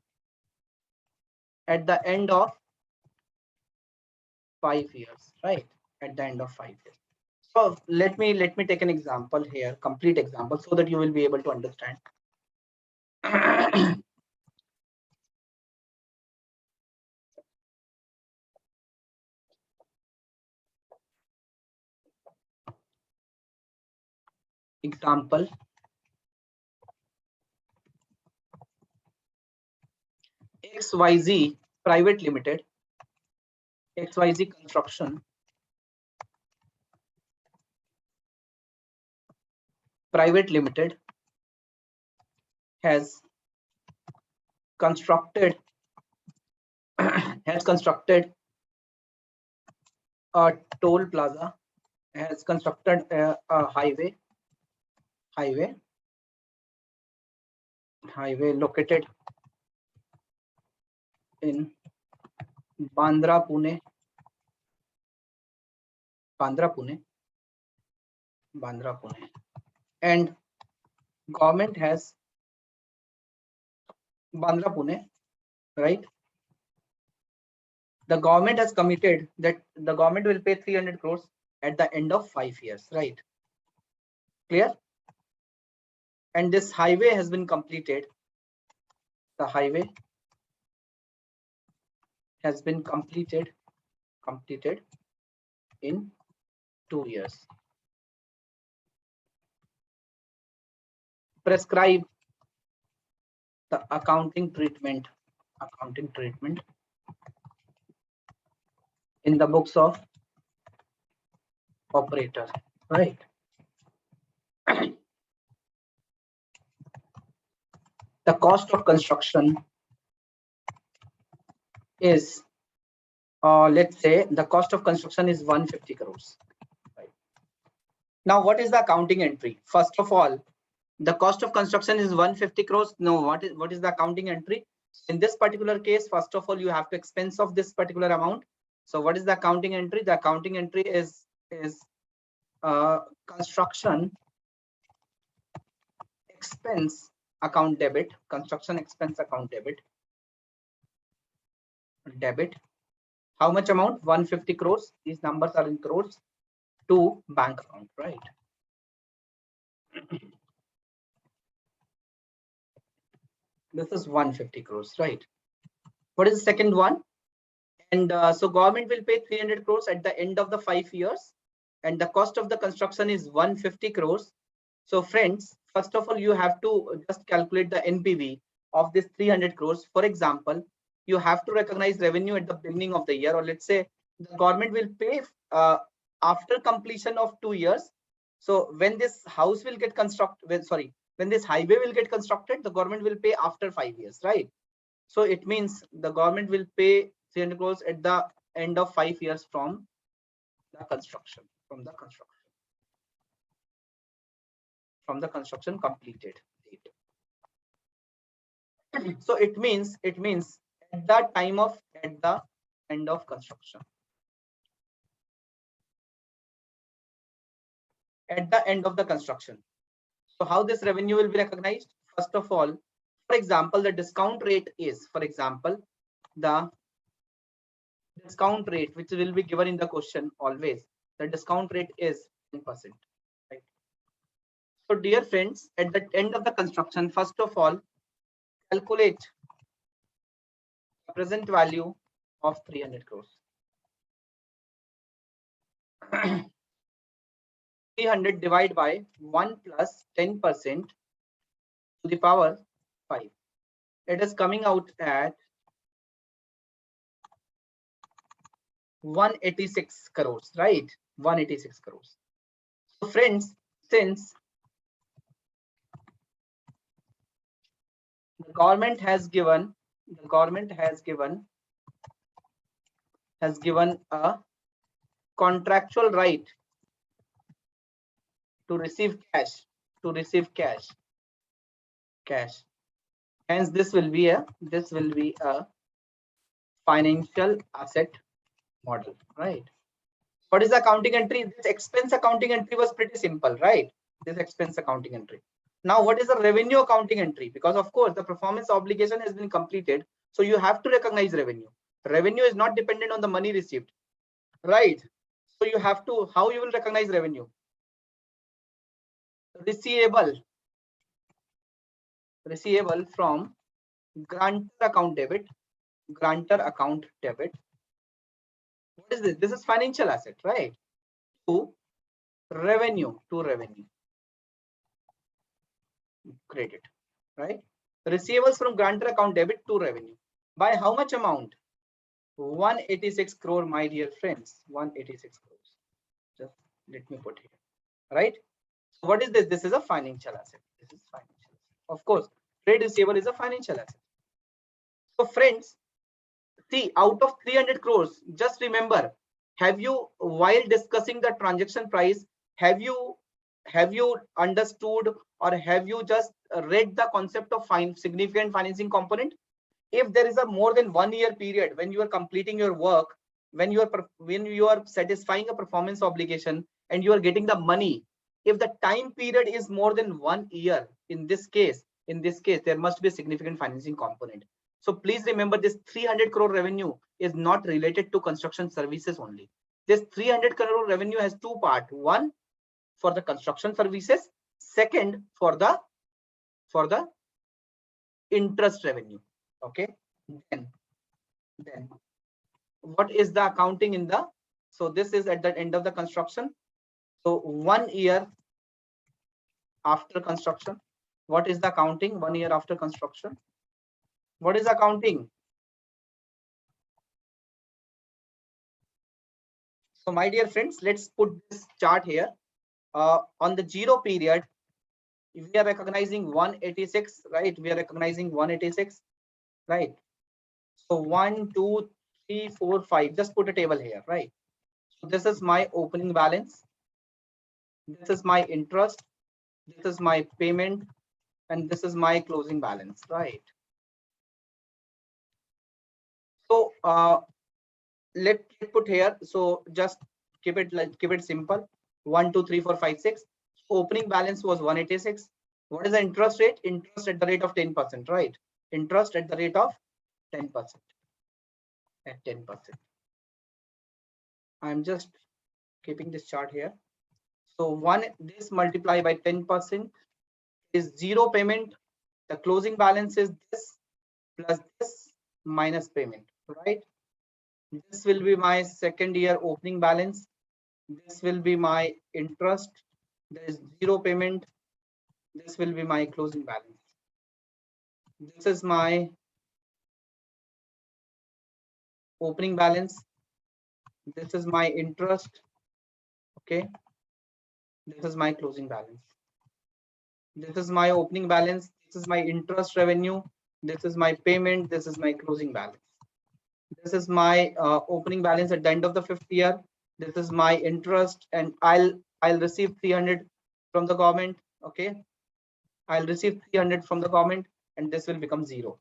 at the end of 5 years, right? At the end of 5 years. So let me take an example here, complete example, so that you will be able to understand. Example, XYZ Private Limited, XYZ Construction Private Limited has constructed a toll plaza, has constructed a highway located in Bandra, Pune, and government has Bandra, Pune, right? The government has committed that the government will pay 300 crores at the end of 5 years, right? Clear? and this highway has been completed. The highway has been completed in 2 years. Prescribe the accounting treatment in the books of operator, right? The cost of construction is, let's say the cost of construction is 150 crores. Right? Now, what is the accounting entry? First of all, the cost of construction is 150 crores. No, what is the accounting entry? In this particular case, first of all, you have to expense of this particular amount. So what is the accounting entry? The accounting entry is construction expense account debit, construction expense account debit. How much amount? 150 crores. These numbers are in crores to bank account, right? This is 150 crores, right? What is the second one? And so government will pay 300 crores at the end of the 5 years, and the cost of the construction is 150 crores. So friends, first of all, you have to just calculate the NPV of this 300 crores. For example, you have to recognize revenue at the beginning of the year, or let's say the government will pay after completion of 2 years. So when this house will get constructed, when this highway will get constructed, the government will pay after 5 years, right? So it means the government will pay 300 crores at the end of 5 years from the construction, from the construction completed date. So it means at the end of construction. At the end of the construction. So how this revenue will be recognized? First of all, for example, the discount rate is, the discount rate which will be given in the question always, the discount rate is 10%. Right? So dear friends, at the end of the construction, first of all, calculate the present value of 300 crores. 300 divided by 1 plus 10% to the power 5. It is coming out at 186 crores, right? 186 crores. So friends, since the government has given a contractual right to receive cash, hence this will be a financial asset model, right? What is the accounting entry? This expense accounting entry was pretty simple, right? This expense accounting entry. Now what is the revenue accounting entry? Because of course the performance obligation has been completed, so you have to recognize revenue. Revenue is not dependent on the money received, right? So you have to, how you will recognize revenue? Receivable from grantor account debit. What is this? This is financial asset, right? To revenue credit, right? Receivables from grantor account debit to revenue. By how much amount? 186 crore, my dear friends. 186 crores. Just let me put here, right? So what is this? This is a financial asset. This is financial asset. Of course, trade receivable is a financial asset. So friends, see, out of 300 crores, just remember, have you, while discussing the transaction price, have you understood, or have you just read the concept of significant financing component? If there is a more than 1 year period when you are completing your work, when you are satisfying a performance obligation and you are getting the money, if the time period is more than 1 year, in this case there must be a significant financing component. So please remember, this 300 crore revenue is not related to construction services only. This 300 crore revenue has two parts. One, for the construction services. Second, for the for the interest revenue. Okay, then what is the accounting in the, so this is at the end of the construction. So 1 year after construction, what is the accounting 1 year after construction? What is accounting? So my dear friends, let's put this chart here. On the 0 period, we are recognizing 186, right? We are recognizing 186, right? So 1, 2, 3, 4, 5. Just put a table here, right? So this is my opening balance. This is my interest. This is my payment, and this is my closing balance, right? So let's put here. So just keep it simple. 1, 2, 3, 4, 5, 6. Opening balance was 186. What is the interest rate? Interest at the rate of 10%, right? Interest at the rate of 10%. At 10%. I'm just keeping this chart here. So this multiplied by 10% is 0 payment. The closing balance is this plus this minus payment, right? This will be my second year opening balance. This will be my interest. There is 0 payment. This will be my closing balance. This is my opening balance. This is my interest. Okay. This is my closing balance. This is my opening balance. This is my interest revenue. This is my payment. This is my closing balance. This is my opening balance at the end of the 5th year. This is my interest, and I'll receive 300 from the government. Okay, I'll receive 300 from the government, and this will become 0.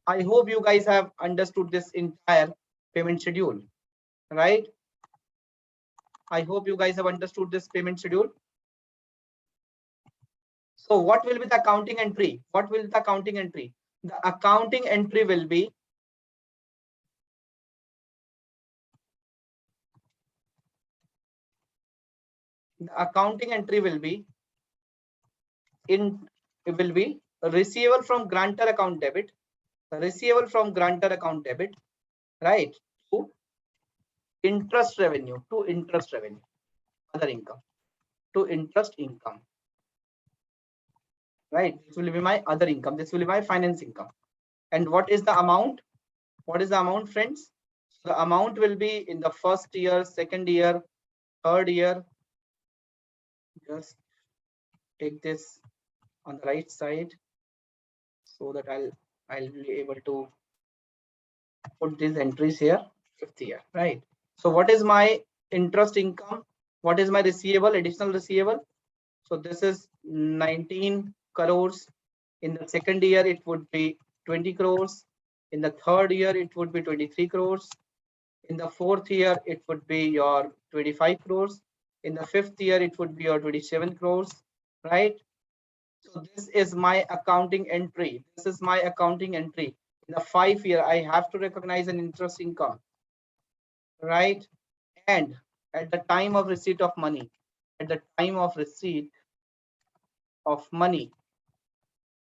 I hope you guys have understood this entire payment schedule, right? I hope you guys have understood this payment schedule. So what will be the accounting entry? What will the accounting entry? The accounting entry will be receivable from grantor account debit, right, to interest revenue, other income, to interest income, right? This will be my other income. This will be my finance income. And what is the amount? What is the amount, friends? So the amount will be in the first year, second year, third year. Just take this on the right side so that I'll be able to put these entries here. 5th year, right? So what is my interest income? What is my receivable, additional receivable? So this is 19 crores. In the second year, it would be 20 crores. In the third year, it would be 23 crores. In the fourth year, it would be your 25 crores. In the 5th year, it would be your 27 crores, right? So this is my accounting entry. This is my accounting entry. In the 5th year, I have to recognize an interest income, right? And at the time of receipt of money,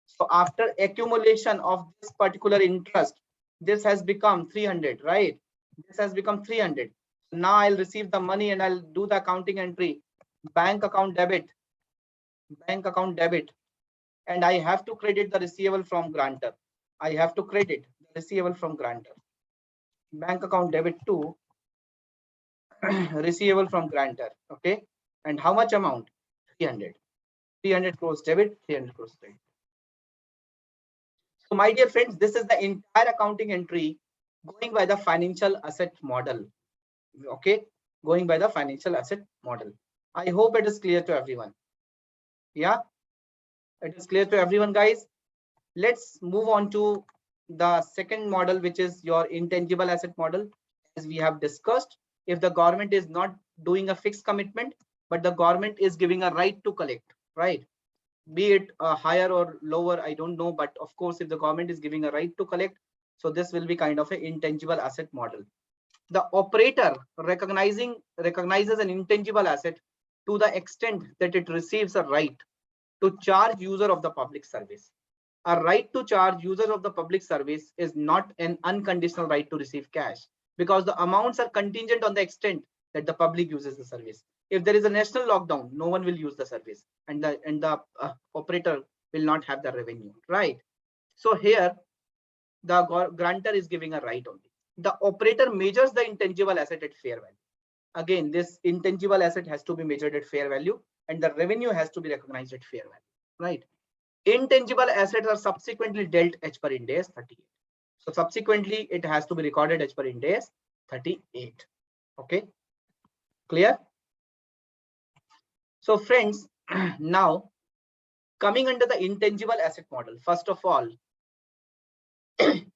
so after accumulation of this particular interest, this has become 300, right? This has become 300. Now I'll receive the money and I'll do the accounting entry, bank account debit, and I have to credit the receivable from grantor. Bank account debit to receivable from grantor. Okay, and how much amount? 300 crores debit, 300 crores credit. So my dear friends, this is the entire accounting entry going by the financial asset model. Okay, going by the financial asset model. I hope it is clear to everyone. Yeah, it is clear to everyone, guys. Let's move on to the second model, which is your intangible asset model. As we have discussed, if the government is not doing a fixed commitment, but the government is giving a right to collect, right? Be it higher or lower, I don't know, but of course, if the government is giving a right to collect, so this will be kind of an intangible asset model. The operator recognizes an intangible asset to the extent that it receives a right to charge user of the public service. A right to charge users of the public service is not an unconditional right to receive cash, because the amounts are contingent on the extent that the public uses the service. If there is a national lockdown, no one will use the service, and the operator will not have the revenue, right? So here the grantor is giving a right only. The operator measures the intangible asset at fair value. Again, this intangible asset has to be measured at fair value, and the revenue has to be recognized at fair value, right? Intangible assets are subsequently dealt as per Ind AS 38. So subsequently, it has to be recorded as per Ind AS 38. Okay, clear? So friends, now coming under the intangible asset model, first of all,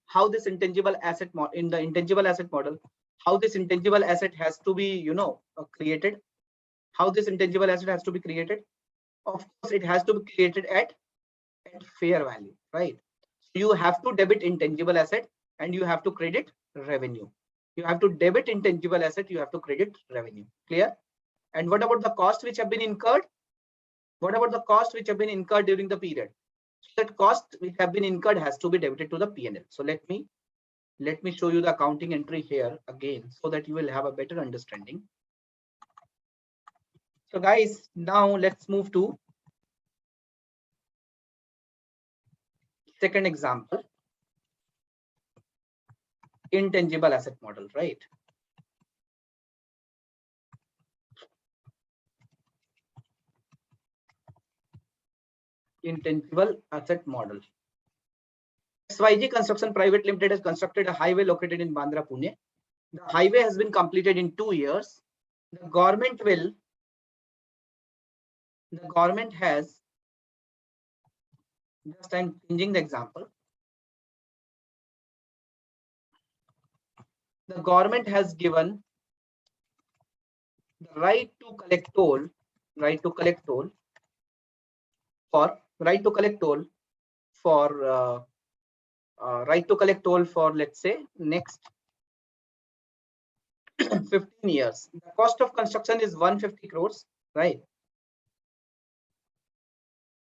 how this intangible asset in the intangible asset model, how this intangible asset has to be, created. How this intangible asset has to be created? Of course, it has to be created at fair value, right? So you have to debit intangible asset and you have to credit revenue. You have to debit intangible asset, you have to credit revenue. Clear? And what about the cost which have been incurred? What about the cost which have been incurred during the period? So that cost which have been incurred has to be debited to the P&L. So let me show you the accounting entry here again so that you will have a better understanding. So guys, now let's move to second example, intangible asset model, right? Intangible asset model. XYG Construction Private Limited has constructed a highway located in Bandra, Pune. The highway has been completed in 2 years. The government has, just I'm changing the example. The government has given the right to collect toll for let's say next 15 years. The cost of construction is 150 crores, right?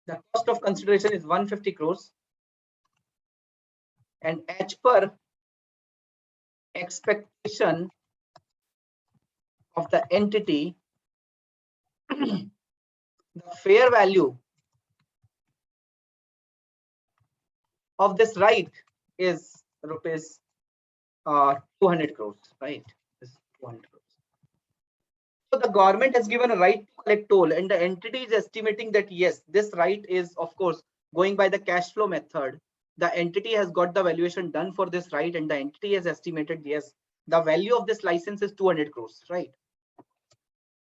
The cost of consideration is 150 crores, and as per expectation of the entity, the fair value of this right is rupees 200 crores, right? 200 crores. So the government has given a right to collect toll, and the entity is estimating that yes, this right is, of course, going by the cash flow method. The entity has got the valuation done for this right, and the entity has estimated yes, the value of this license is 200 crores, right?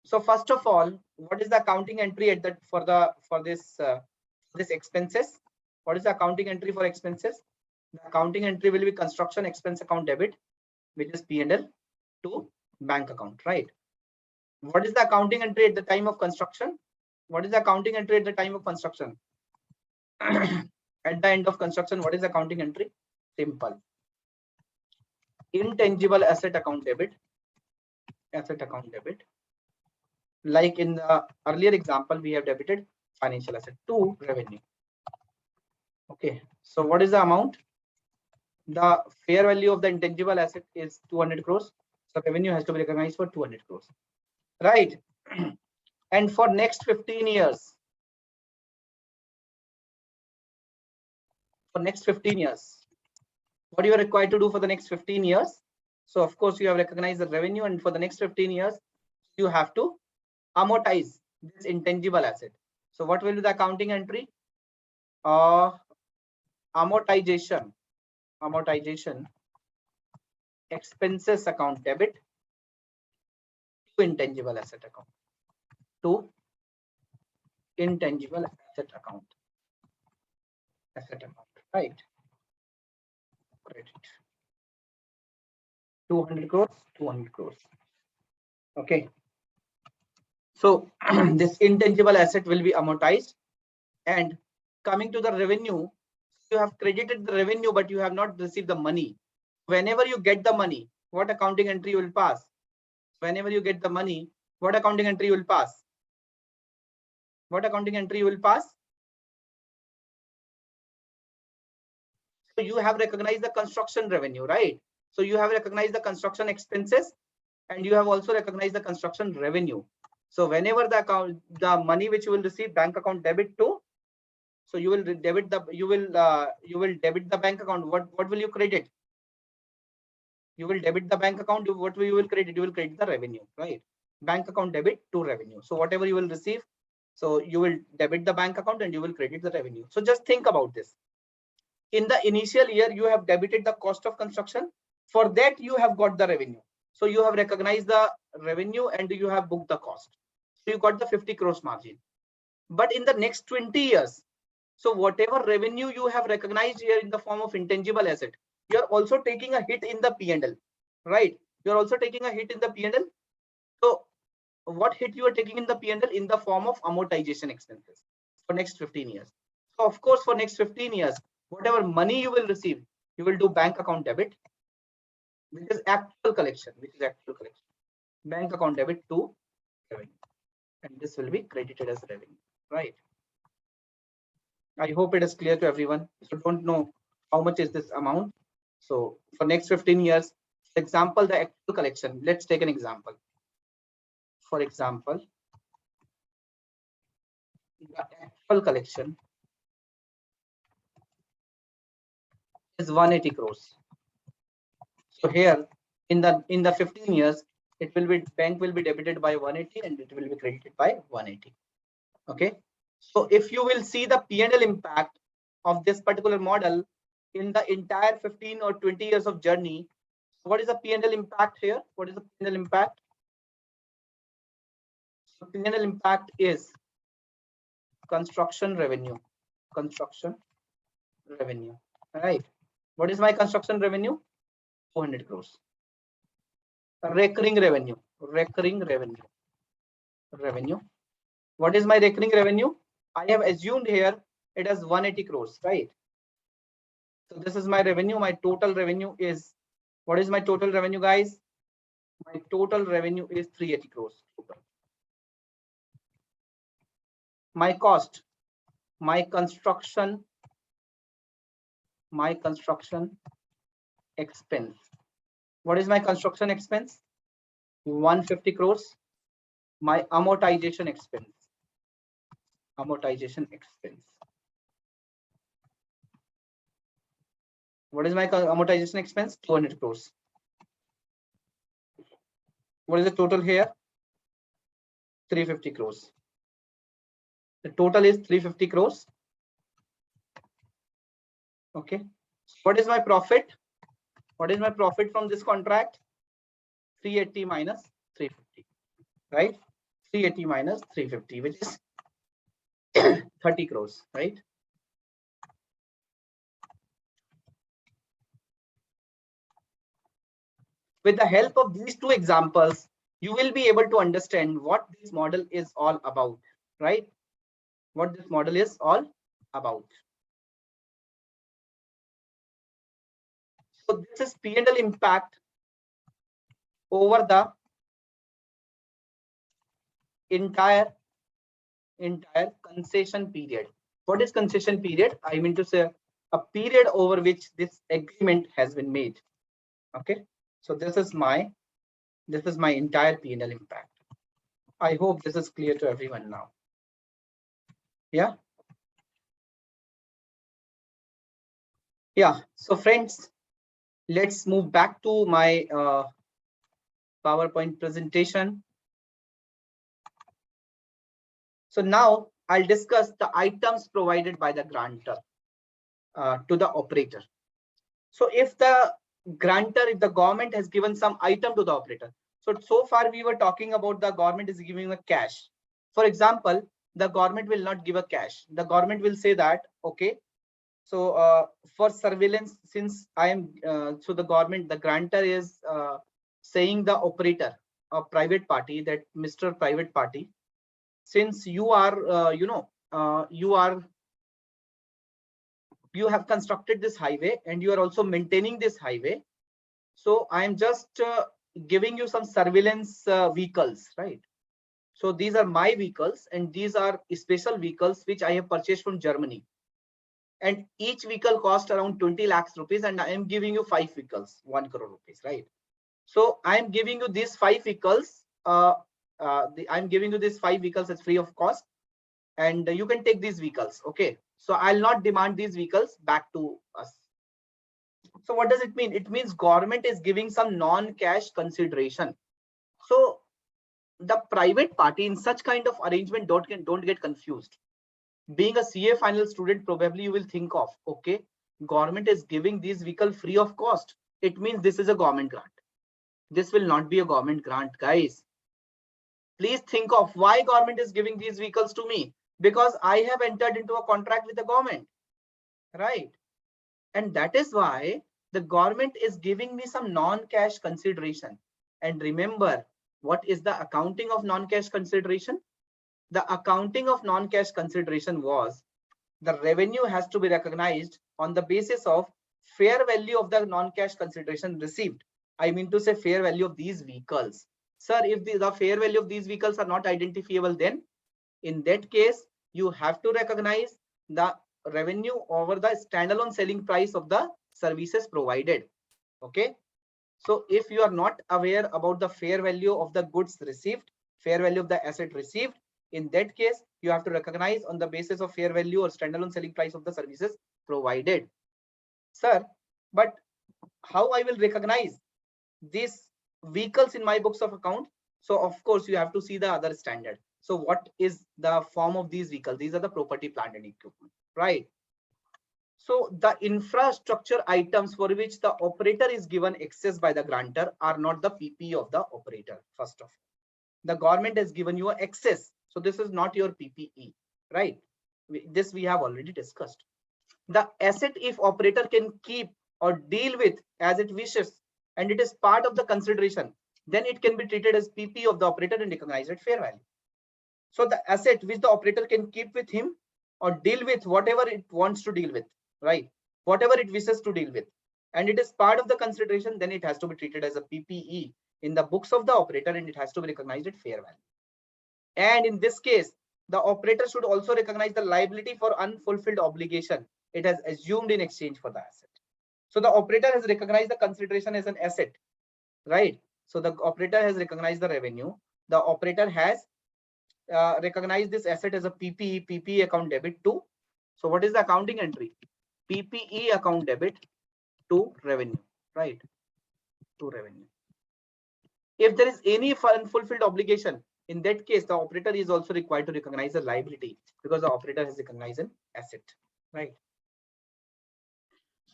So first of all, what is the accounting entry at that for this expenses? What is the accounting entry for expenses? The accounting entry will be construction expense account debit, which is P&L to bank account, right? What is the accounting entry at the time of construction? What is the accounting entry at the time of construction? At the end of construction, what is the accounting entry? Simple. Intangible asset account debit. Asset account debit. Like in the earlier example, we have debited financial asset to revenue. Okay. So what is the amount? The fair value of the intangible asset is 200 crores. So revenue has to be recognized for 200 crores. Right. And for next 15 years, what you are required to do for the next 15 years? So of course you have recognized the revenue, and for the next 15 years, you have to amortize this intangible asset. So what will be the accounting entry? Amortization expenses account debit to intangible asset account right? Credit 200 crores. Okay. So this intangible asset will be amortized, and coming to the revenue, you have credited the revenue, but you have not received the money. Whenever you get the money, what accounting entry will pass? Whenever you get the money, what accounting entry will pass? What accounting entry will pass? So you have recognized the construction revenue, right? So you have recognized the construction expenses and you have also recognized the construction revenue. So whenever the money which you will receive bank account debit to, so you will debit the bank account. What will you credit? You will debit the bank account. What will you will credit? You will credit the revenue, right? Bank account debit to revenue. So whatever you will receive, so you will debit the bank account and you will credit the revenue. So just think about this. In the initial year, you have debited the cost of construction. For that, you have got the revenue. So you have recognized the revenue and you have booked the cost. So you got the 50 crores margin. But in the next 20 years, so whatever revenue you have recognized here in the form of intangible asset, you're also taking a hit in the P&L, right? You're also taking a hit in the P&L. So what hit you are taking in the P&L? In the form of amortization expenses for next 15 years. So of course, for next 15 years, whatever money you will receive, you will do bank account debit, which is actual collection, bank account debit to revenue, and this will be credited as revenue, right? I hope it is clear to everyone. So don't know how much is this amount. So for next 15 years, for example, the actual collection, let's take an example. For example, the actual collection is 180 crores. So here in the 15 years, it will be bank will be debited by 180 and it will be credited by 180. Okay. So if you will see the P&L impact of this particular model in the entire 15 or 20 years of journey, what is the P&L impact here? What is the P&L impact? So P&L impact is construction revenue. Right? What is my construction revenue? 400 crores. Recurring revenue. What is my recurring revenue? I have assumed here it has 180 crores, right? So this is my revenue. My total revenue is, what is my total revenue, guys? My total revenue is 380 crores. My cost, my construction expense. What is my construction expense? 150 crores. My amortization expense. What is my amortization expense? 200 crores. What is the total here? 350 crores. The total is 350 crores. Okay. What is my profit? What is my profit from this contract? 380 minus 350, right? 380 minus 350, which is 30 crores, right? With the help of these two examples, you will be able to understand what this model is all about, right? What this model is all about. So this is P&L impact over the entire concession period. What is concession period? I mean to say a period over which this agreement has been made. Okay, so this is my entire P&L impact. I hope this is clear to everyone now. Yeah. Yeah. So friends, let's move back to my PowerPoint presentation. So now I'll discuss the items provided by the grantor to the operator. So if the government has given some item to the operator. So far we were talking about the government is giving a cash. For example, the government will not give a cash. The government will say that, okay, so for surveillance, since I am, so the grantor is saying the operator, a private party, that Mr. Private Party, since you are, you have constructed this highway and you are also maintaining this highway. So I am just giving you some surveillance vehicles, right? So these are my vehicles and these are special vehicles which I have purchased from Germany. and each vehicle cost around 20 lakhs rupees, and I am giving you 5 vehicles, 1 crore rupees, right? So I am giving you these 5 vehicles. I'm giving you these 5 vehicles as free of cost, and you can take these vehicles. Okay. So I'll not demand these vehicles back to us. So what does it mean? It means government is giving some non-cash consideration. So the private party in such kind of arrangement don't get confused. Being a CA final student, probably you will think of, okay, government is giving these vehicles free of cost. It means this is a government grant. This will not be a government grant, guys. Please think of why government is giving these vehicles to me, because I have entered into a contract with the government, right? And that is why the government is giving me some non-cash consideration. And remember, what is the accounting of non-cash consideration? The accounting of non-cash consideration was the revenue has to be recognized on the basis of fair value of the non-cash consideration received. I mean to say fair value of these vehicles. Sir, if the fair value of these vehicles are not identifiable, then in that case, you have to recognize the revenue over the standalone selling price of the services provided. Okay. So if you are not aware about the fair value of the goods received, fair value of the asset received, in that case, you have to recognize on the basis of fair value or standalone selling price of the services provided. Sir, but how I will recognize these vehicles in my books of account? So of course, you have to see the other standard. So what is the form of these vehicles? These are the property, plant and equipment, right? So the infrastructure items for which the operator is given access by the grantor are not the PP of the operator. First of all, the government has given you access. So this is not your PPE, right? This we have already discussed. The asset, if operator can keep or deal with as it wishes, and it is part of the consideration, then it can be treated as PP of the operator and recognized at fair value. So the asset which the operator can keep with him or deal with whatever it wants to deal with, right? Whatever it wishes to deal with, and it is part of the consideration, then it has to be treated as a PPE in the books of the operator, and it has to be recognized at fair value. And in this case, the operator should also recognize the liability for unfulfilled obligation it has assumed in exchange for the asset. So the operator has recognized the consideration as an asset, right? So the operator has recognized the revenue. The operator has recognized this asset as a PPE account debit to. So what is the accounting entry? PPE account debit to revenue, right? To revenue. If there is any unfulfilled obligation, in that case, the operator is also required to recognize a liability because the operator has recognized an asset, right?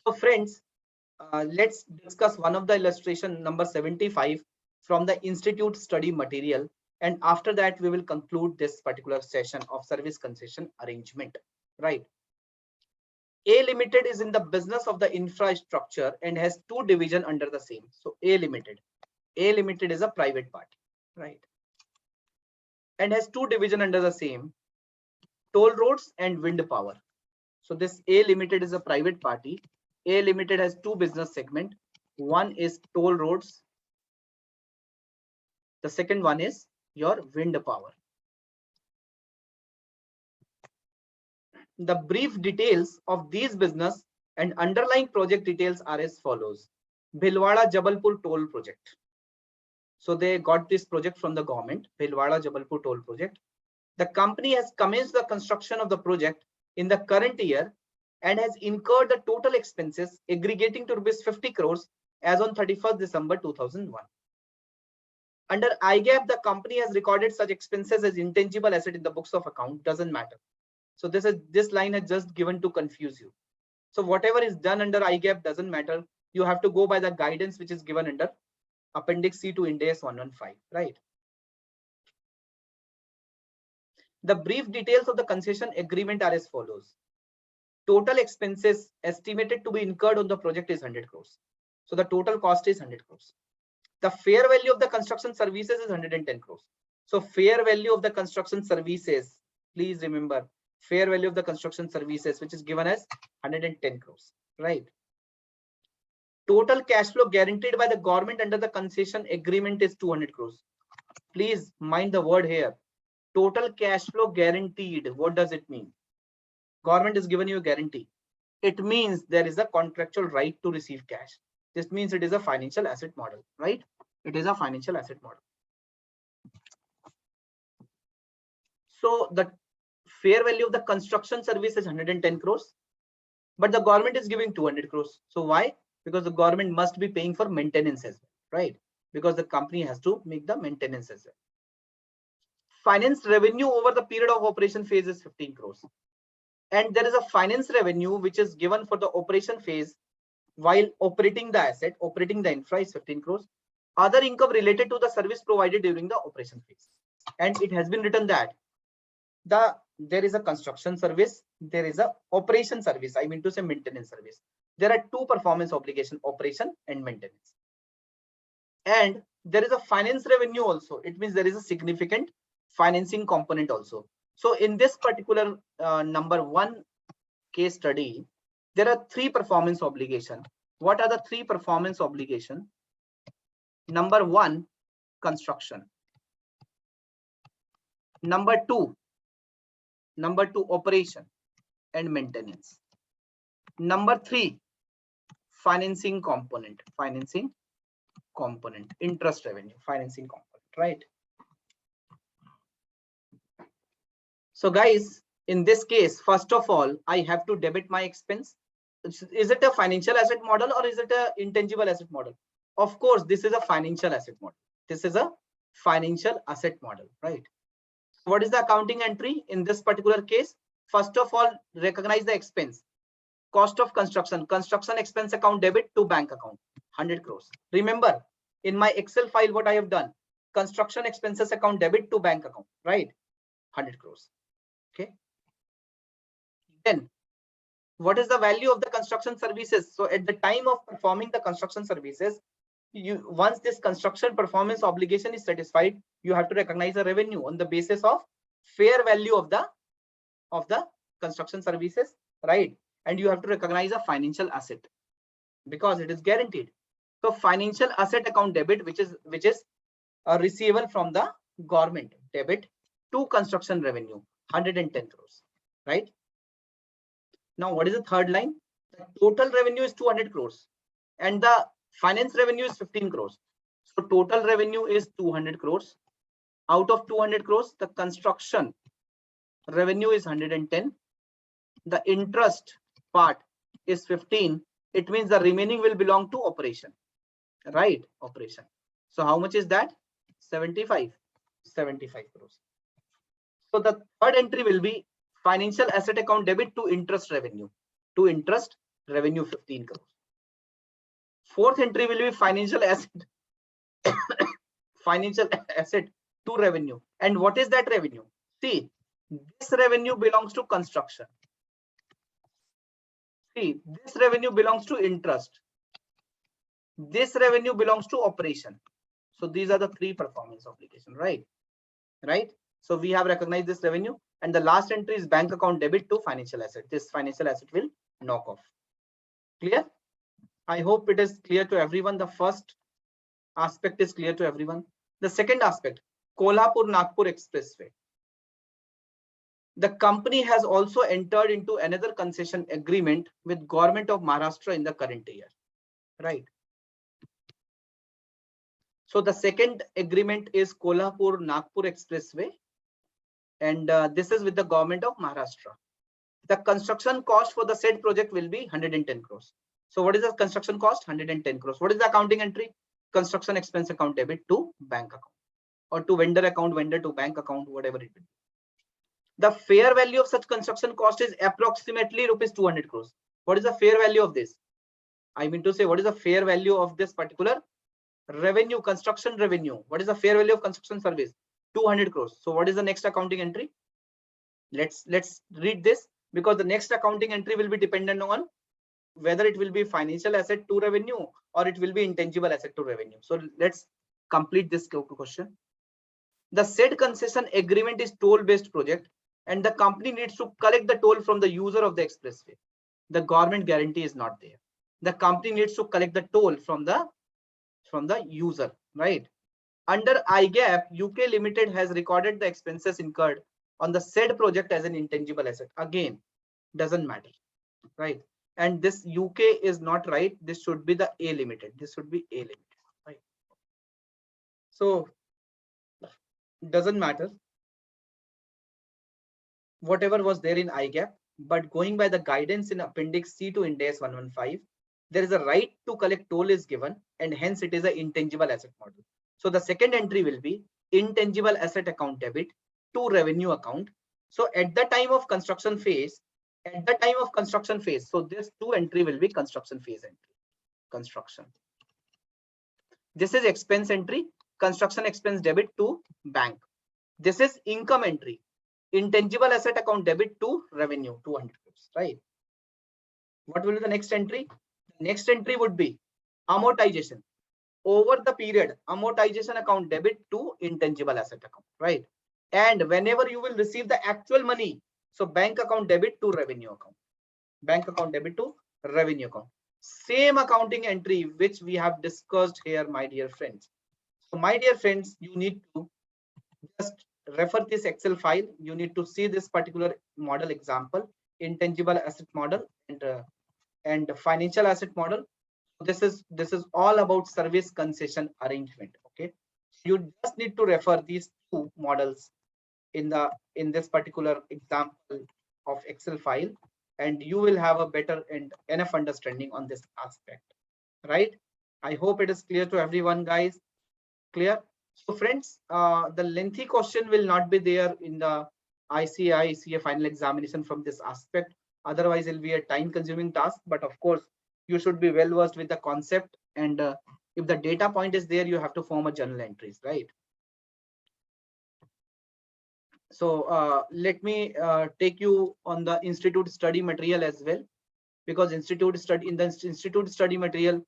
So friends, let's discuss one of the illustration number 75 from the Institute study material. And after that, we will conclude this particular session of service concession arrangement, right? A Limited is in the business of the infrastructure and has 2 divisions under the same. So A Limited is a private party, right? And has 2 divisions under the same, toll roads and wind power. So this A Limited is a private party. A Limited has 2 business segments. One is toll roads. The second one is your wind power. The brief details of these business and underlying project details are as follows. Bhilwara Jabalpur toll project. So they got this project from the government, Bhilwara Jabalpur toll project. The company has commenced the construction of the project in the current year and has incurred the total expenses aggregating to rupees 50 crores as on 31st December 2001. Under IGAP, the company has recorded such expenses as intangible asset in the books of account. Doesn't matter. So this line is just given to confuse you. So whatever is done under IGAP doesn't matter. You have to go by the guidance which is given under Appendix C to Ind AS 115, right? The brief details of the concession agreement are as follows. Total expenses estimated to be incurred on the project is 100 crores. So the total cost is 100 crores. The fair value of the construction services is 110 crores. So fair value of the construction services, please remember, fair value of the construction services, which is given as 110 crores, right? Total cash flow guaranteed by the government under the concession agreement is 200 crores. Please mind the word here. Total cash flow guaranteed. What does it mean? Government is given you a guarantee. it means there is a contractual right to receive cash. This means it is a financial asset model, right? It is a financial asset model. So the fair value of the construction service is 110 crores, but the government is giving 200 crores. So why? Because the government must be paying for maintenance as well, right? Because the company has to make the maintenance as well. Finance revenue over the period of operation phase is 15 crores. And there is a finance revenue which is given for the operation phase while operating the asset, operating the infra is 15 crores. Other income related to the service provided during the operation phase. And it has been written that there is a construction service, there is a operation service, I mean to say maintenance service. There are two performance obligation, operation and maintenance. And there is a finance revenue also. It means there is a significant financing component also. So in this particular number one case study, there are three performance obligation. What are the three performance obligation? Number one, construction. Number two, operation and maintenance. Number three, financing component, interest revenue, financing component, right? So guys, in this case, first of all, I have to debit my expense. Is it a financial asset model or is it a intangible asset model? Of course, this is a financial asset model. This is a financial asset model, right? What is the accounting entry in this particular case? First of all, recognize the expense. Cost of construction expense account debit to bank account, 100 crores. Remember, in my Excel file, what I have done, construction expenses account debit to bank account, right? 100 crores. Okay. Then what is the value of the construction services? So at the time of performing the construction services, once this construction performance obligation is satisfied, you have to recognize a revenue on the basis of fair value of the construction services, right? And you have to recognize a financial asset because it is guaranteed. So financial asset account debit, which is a receivable from the government, debit to construction revenue, 110 crores, right? Now what is the third line? The total revenue is 200 crores and the finance revenue is 15 crores. So total revenue is 200 crores. Out of 200 crores, the construction revenue is 110. The interest part is 15. It means the remaining will belong to operation, right? Operation. So how much is that? 75 crores. So the third entry will be financial asset account debit to interest revenue. 15 crores. Fourth entry will be financial asset to revenue. And what is that revenue? See, this revenue belongs to construction. See, this revenue belongs to interest. This revenue belongs to operation. So these are the three performance obligations, right? Right. So we have recognized this revenue, and the last entry is bank account debit to financial asset. This financial asset will knock off. Clear? I hope it is clear to everyone. The first aspect is clear to everyone. The second aspect, Kolhapur-Nagpur Expressway. The company has also entered into another concession agreement with Government of Maharashtra in the current year, right? So the second agreement is Kolhapur-Nagpur Expressway, and this is with the Government of Maharashtra. The construction cost for the said project will be 110 crores. So what is the construction cost? 110 crores. What is the accounting entry? Construction expense account debit to bank account, or to vendor account, vendor to bank account, whatever it will be. The fair value of such construction cost is approximately rupees 200 crores. What is the fair value of this? I mean to say, what is the fair value of this particular revenue, construction revenue? What is the fair value of construction service? 200 crores. So what is the next accounting entry? Let's read this, because the next accounting entry will be dependent on whether it will be financial asset to revenue or it will be intangible asset to revenue. So let's complete this question. The said concession agreement is toll-based project, and the company needs to collect the toll from the user of the expressway. The government guarantee is not there. The company needs to collect the toll from the user, right? Under IGAP, UK Limited has recorded the expenses incurred on the said project as an intangible asset. Again, doesn't matter, right? and this UK is not right. This should be the A limited. This should be A limited, right? So doesn't matter whatever was there in IGAP, but going by the guidance in Appendix C to Ind AS 115, there is a right to collect toll is given, and hence it is an intangible asset model. So the second entry will be intangible asset account debit to revenue account. So at the time of construction phase, so this two entry will be construction phase entry. Construction. This is expense entry, construction expense debit to bank. This is income entry, intangible asset account debit to revenue, 200 crores, right? What will be the next entry? The next entry would be amortization. Over the period, amortization account debit to intangible asset account, right? And whenever you will receive the actual money, so bank account debit to revenue account. Bank account debit to revenue account. Same accounting entry which we have discussed here, my dear friends. So my dear friends, you need to just refer this Excel file. You need to see this particular model example, intangible asset model and financial asset model. This is all about service concession arrangement. Okay, you just need to refer these two models in this particular example of Excel file, and you will have a better and enough understanding on this aspect, right? I hope it is clear to everyone, guys. Clear? So friends, the lengthy question will not be there in the ICA final examination from this aspect. Otherwise, it will be a time consuming task. But of course, you should be well versed with the concept. And if the data point is there, you have to form a journal entries, right? So let me take you on the institute study material as well, because in the institute study material,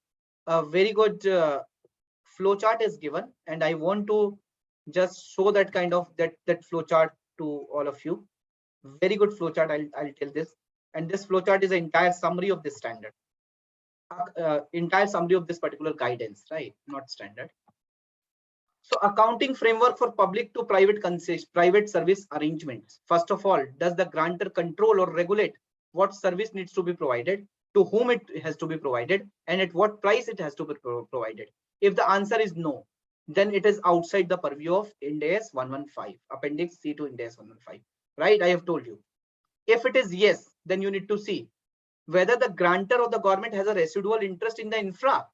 a very good flowchart is given, and I want to just show that kind of that flowchart to all of you. Very good flowchart. I'll tell this, and this flowchart is an entire summary of this standard, entire summary of this particular guidance, right? Not standard. So accounting framework for public to private private service arrangements. First of all, does the grantor control or regulate what service needs to be provided, to whom it has to be provided, and at what price it has to be provided? If the answer is no, then it is outside the purview of Ind AS 115, Appendix C to Ind AS 115, right? I have told you. If it is yes, then you need to see whether the grantor or the government has a residual interest in the infra.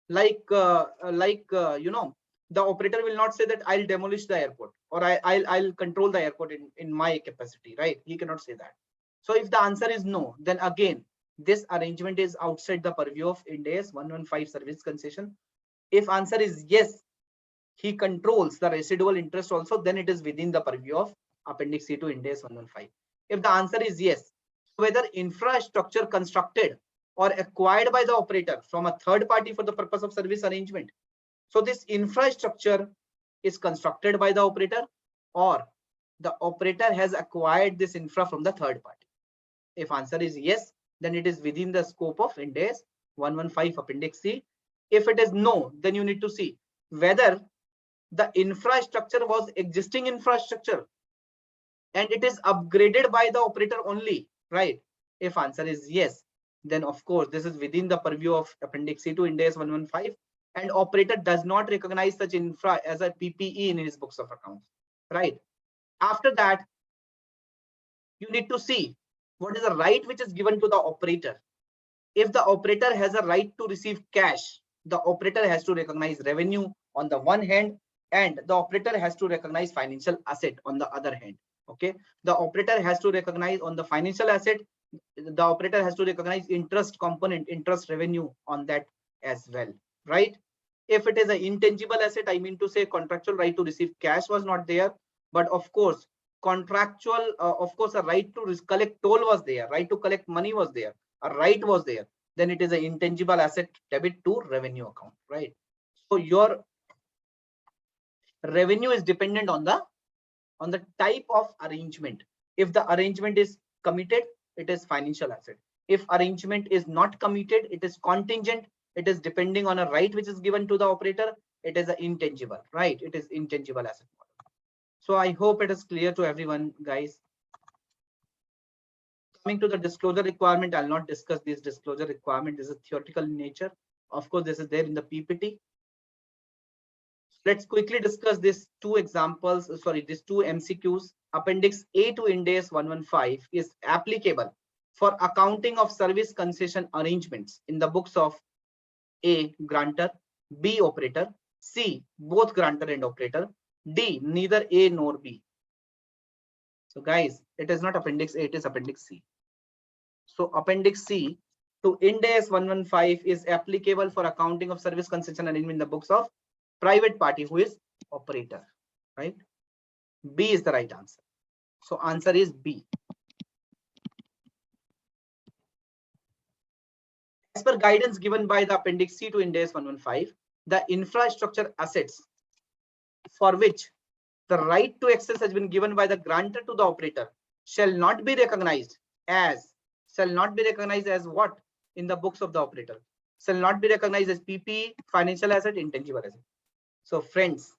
Like you know, the operator will not say that I'll demolish the airport, or I'll control the airport in my capacity, right? He cannot say that. So if the answer is no, then again, this arrangement is outside the purview of Ind AS 115 service concession. If answer is yes, he controls the residual interest also, then it is within the purview of Appendix C to Ind AS 115. If the answer is yes, whether infrastructure constructed or acquired by the operator from a third party for the purpose of service arrangement. So this infrastructure is constructed by the operator, or the operator has acquired this infra from the third party. If answer is yes, then it is within the scope of Ind AS 115 Appendix C. If it is no, then you need to see whether the infrastructure was existing infrastructure and it is upgraded by the operator only, right? If answer is yes, then of course this is within the purview of Appendix C to Ind AS 115, and operator does not recognize such infra as a PPE in his books of accounts, right? After that, you need to see what is the right which is given to the operator. If the operator has a right to receive cash, the operator has to recognize revenue on the one hand, and the operator has to recognize financial asset on the other hand. Okay, the operator has to recognize on the financial asset, the operator has to recognize interest component, interest revenue on that as well, right? If it is an intangible asset, I mean to say contractual right to receive cash was not there, but of course contractual, of course a right to collect toll was there, right to collect money was there, a right was there, then it is an intangible asset debit to revenue account, right? So your revenue is dependent on the type of arrangement. If the arrangement is committed, it is financial asset. If arrangement is not committed, it is contingent, it is depending on a right which is given to the operator, it is an intangible, right? It is intangible asset model. So I hope it is clear to everyone, guys. Coming to the disclosure requirement, I'll not discuss this disclosure requirement. This is theoretical in nature. Of course, this is there in the PPT. Let's quickly discuss these two examples. Sorry, these two MCQs. Appendix A to Ind AS 115 is applicable for accounting of service concession arrangements in the books of A, grantor, B, operator, C, both grantor and operator, D, neither A nor B. So guys, it is not Appendix A, it is Appendix C. So Appendix C to Ind AS 115 is applicable for accounting of service concession arrangement in the books of private party who is operator, right? B is the right answer. So answer is B. As per guidance given by the Appendix C to Ind AS 115, the infrastructure assets for which the right to access has been given by the grantor to the operator shall not be recognized as what in the books of the operator, shall not be recognized as PP, financial asset, intangible asset. So friends,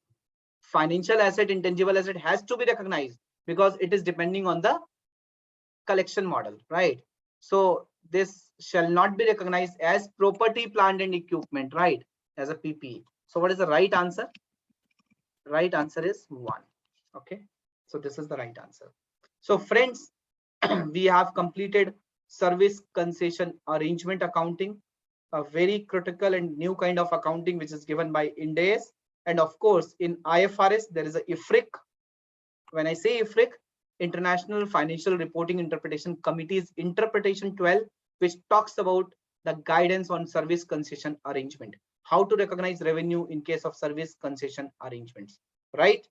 financial asset, intangible asset has to be recognized because it is depending on the collection model, right? So this shall not be recognized as property, plant and equipment, right? As a PPE. So what is the right answer? Right answer is 1. Okay, so this is the right answer. So friends, we have completed service concession arrangement accounting, a very critical and new kind of accounting which is given by Ind AS. And of course, in IFRS, there is a IFRIC. When I say IFRIC, International Financial Reporting Interpretation Committee's Interpretation 12, which talks about the guidance on service concession arrangement, how to recognize revenue in case of service concession arrangements, right?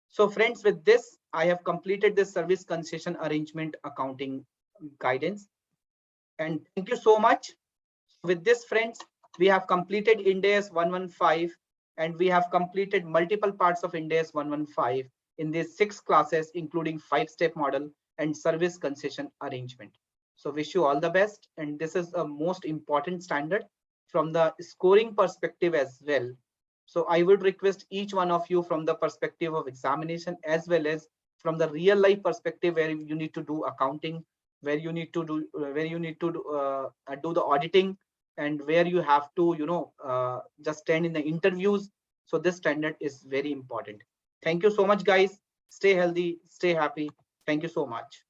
So friends, with this, I have completed this service concession arrangement accounting guidance. And thank you so much. With this, friends, we have completed Ind AS 115 and we have completed multiple parts of Ind AS 115 in these 6 classes, including 5-step model and service concession arrangement. So wish you all the best. And this is a most important standard from the scoring perspective as well. So I would request each one of you from the perspective of examination as well as from the real life perspective where you need to do accounting, where you need to do the auditing, and where you have to just stand in the interviews. So this standard is very important. Thank you so much, guys. Stay healthy, stay happy. Thank you so much.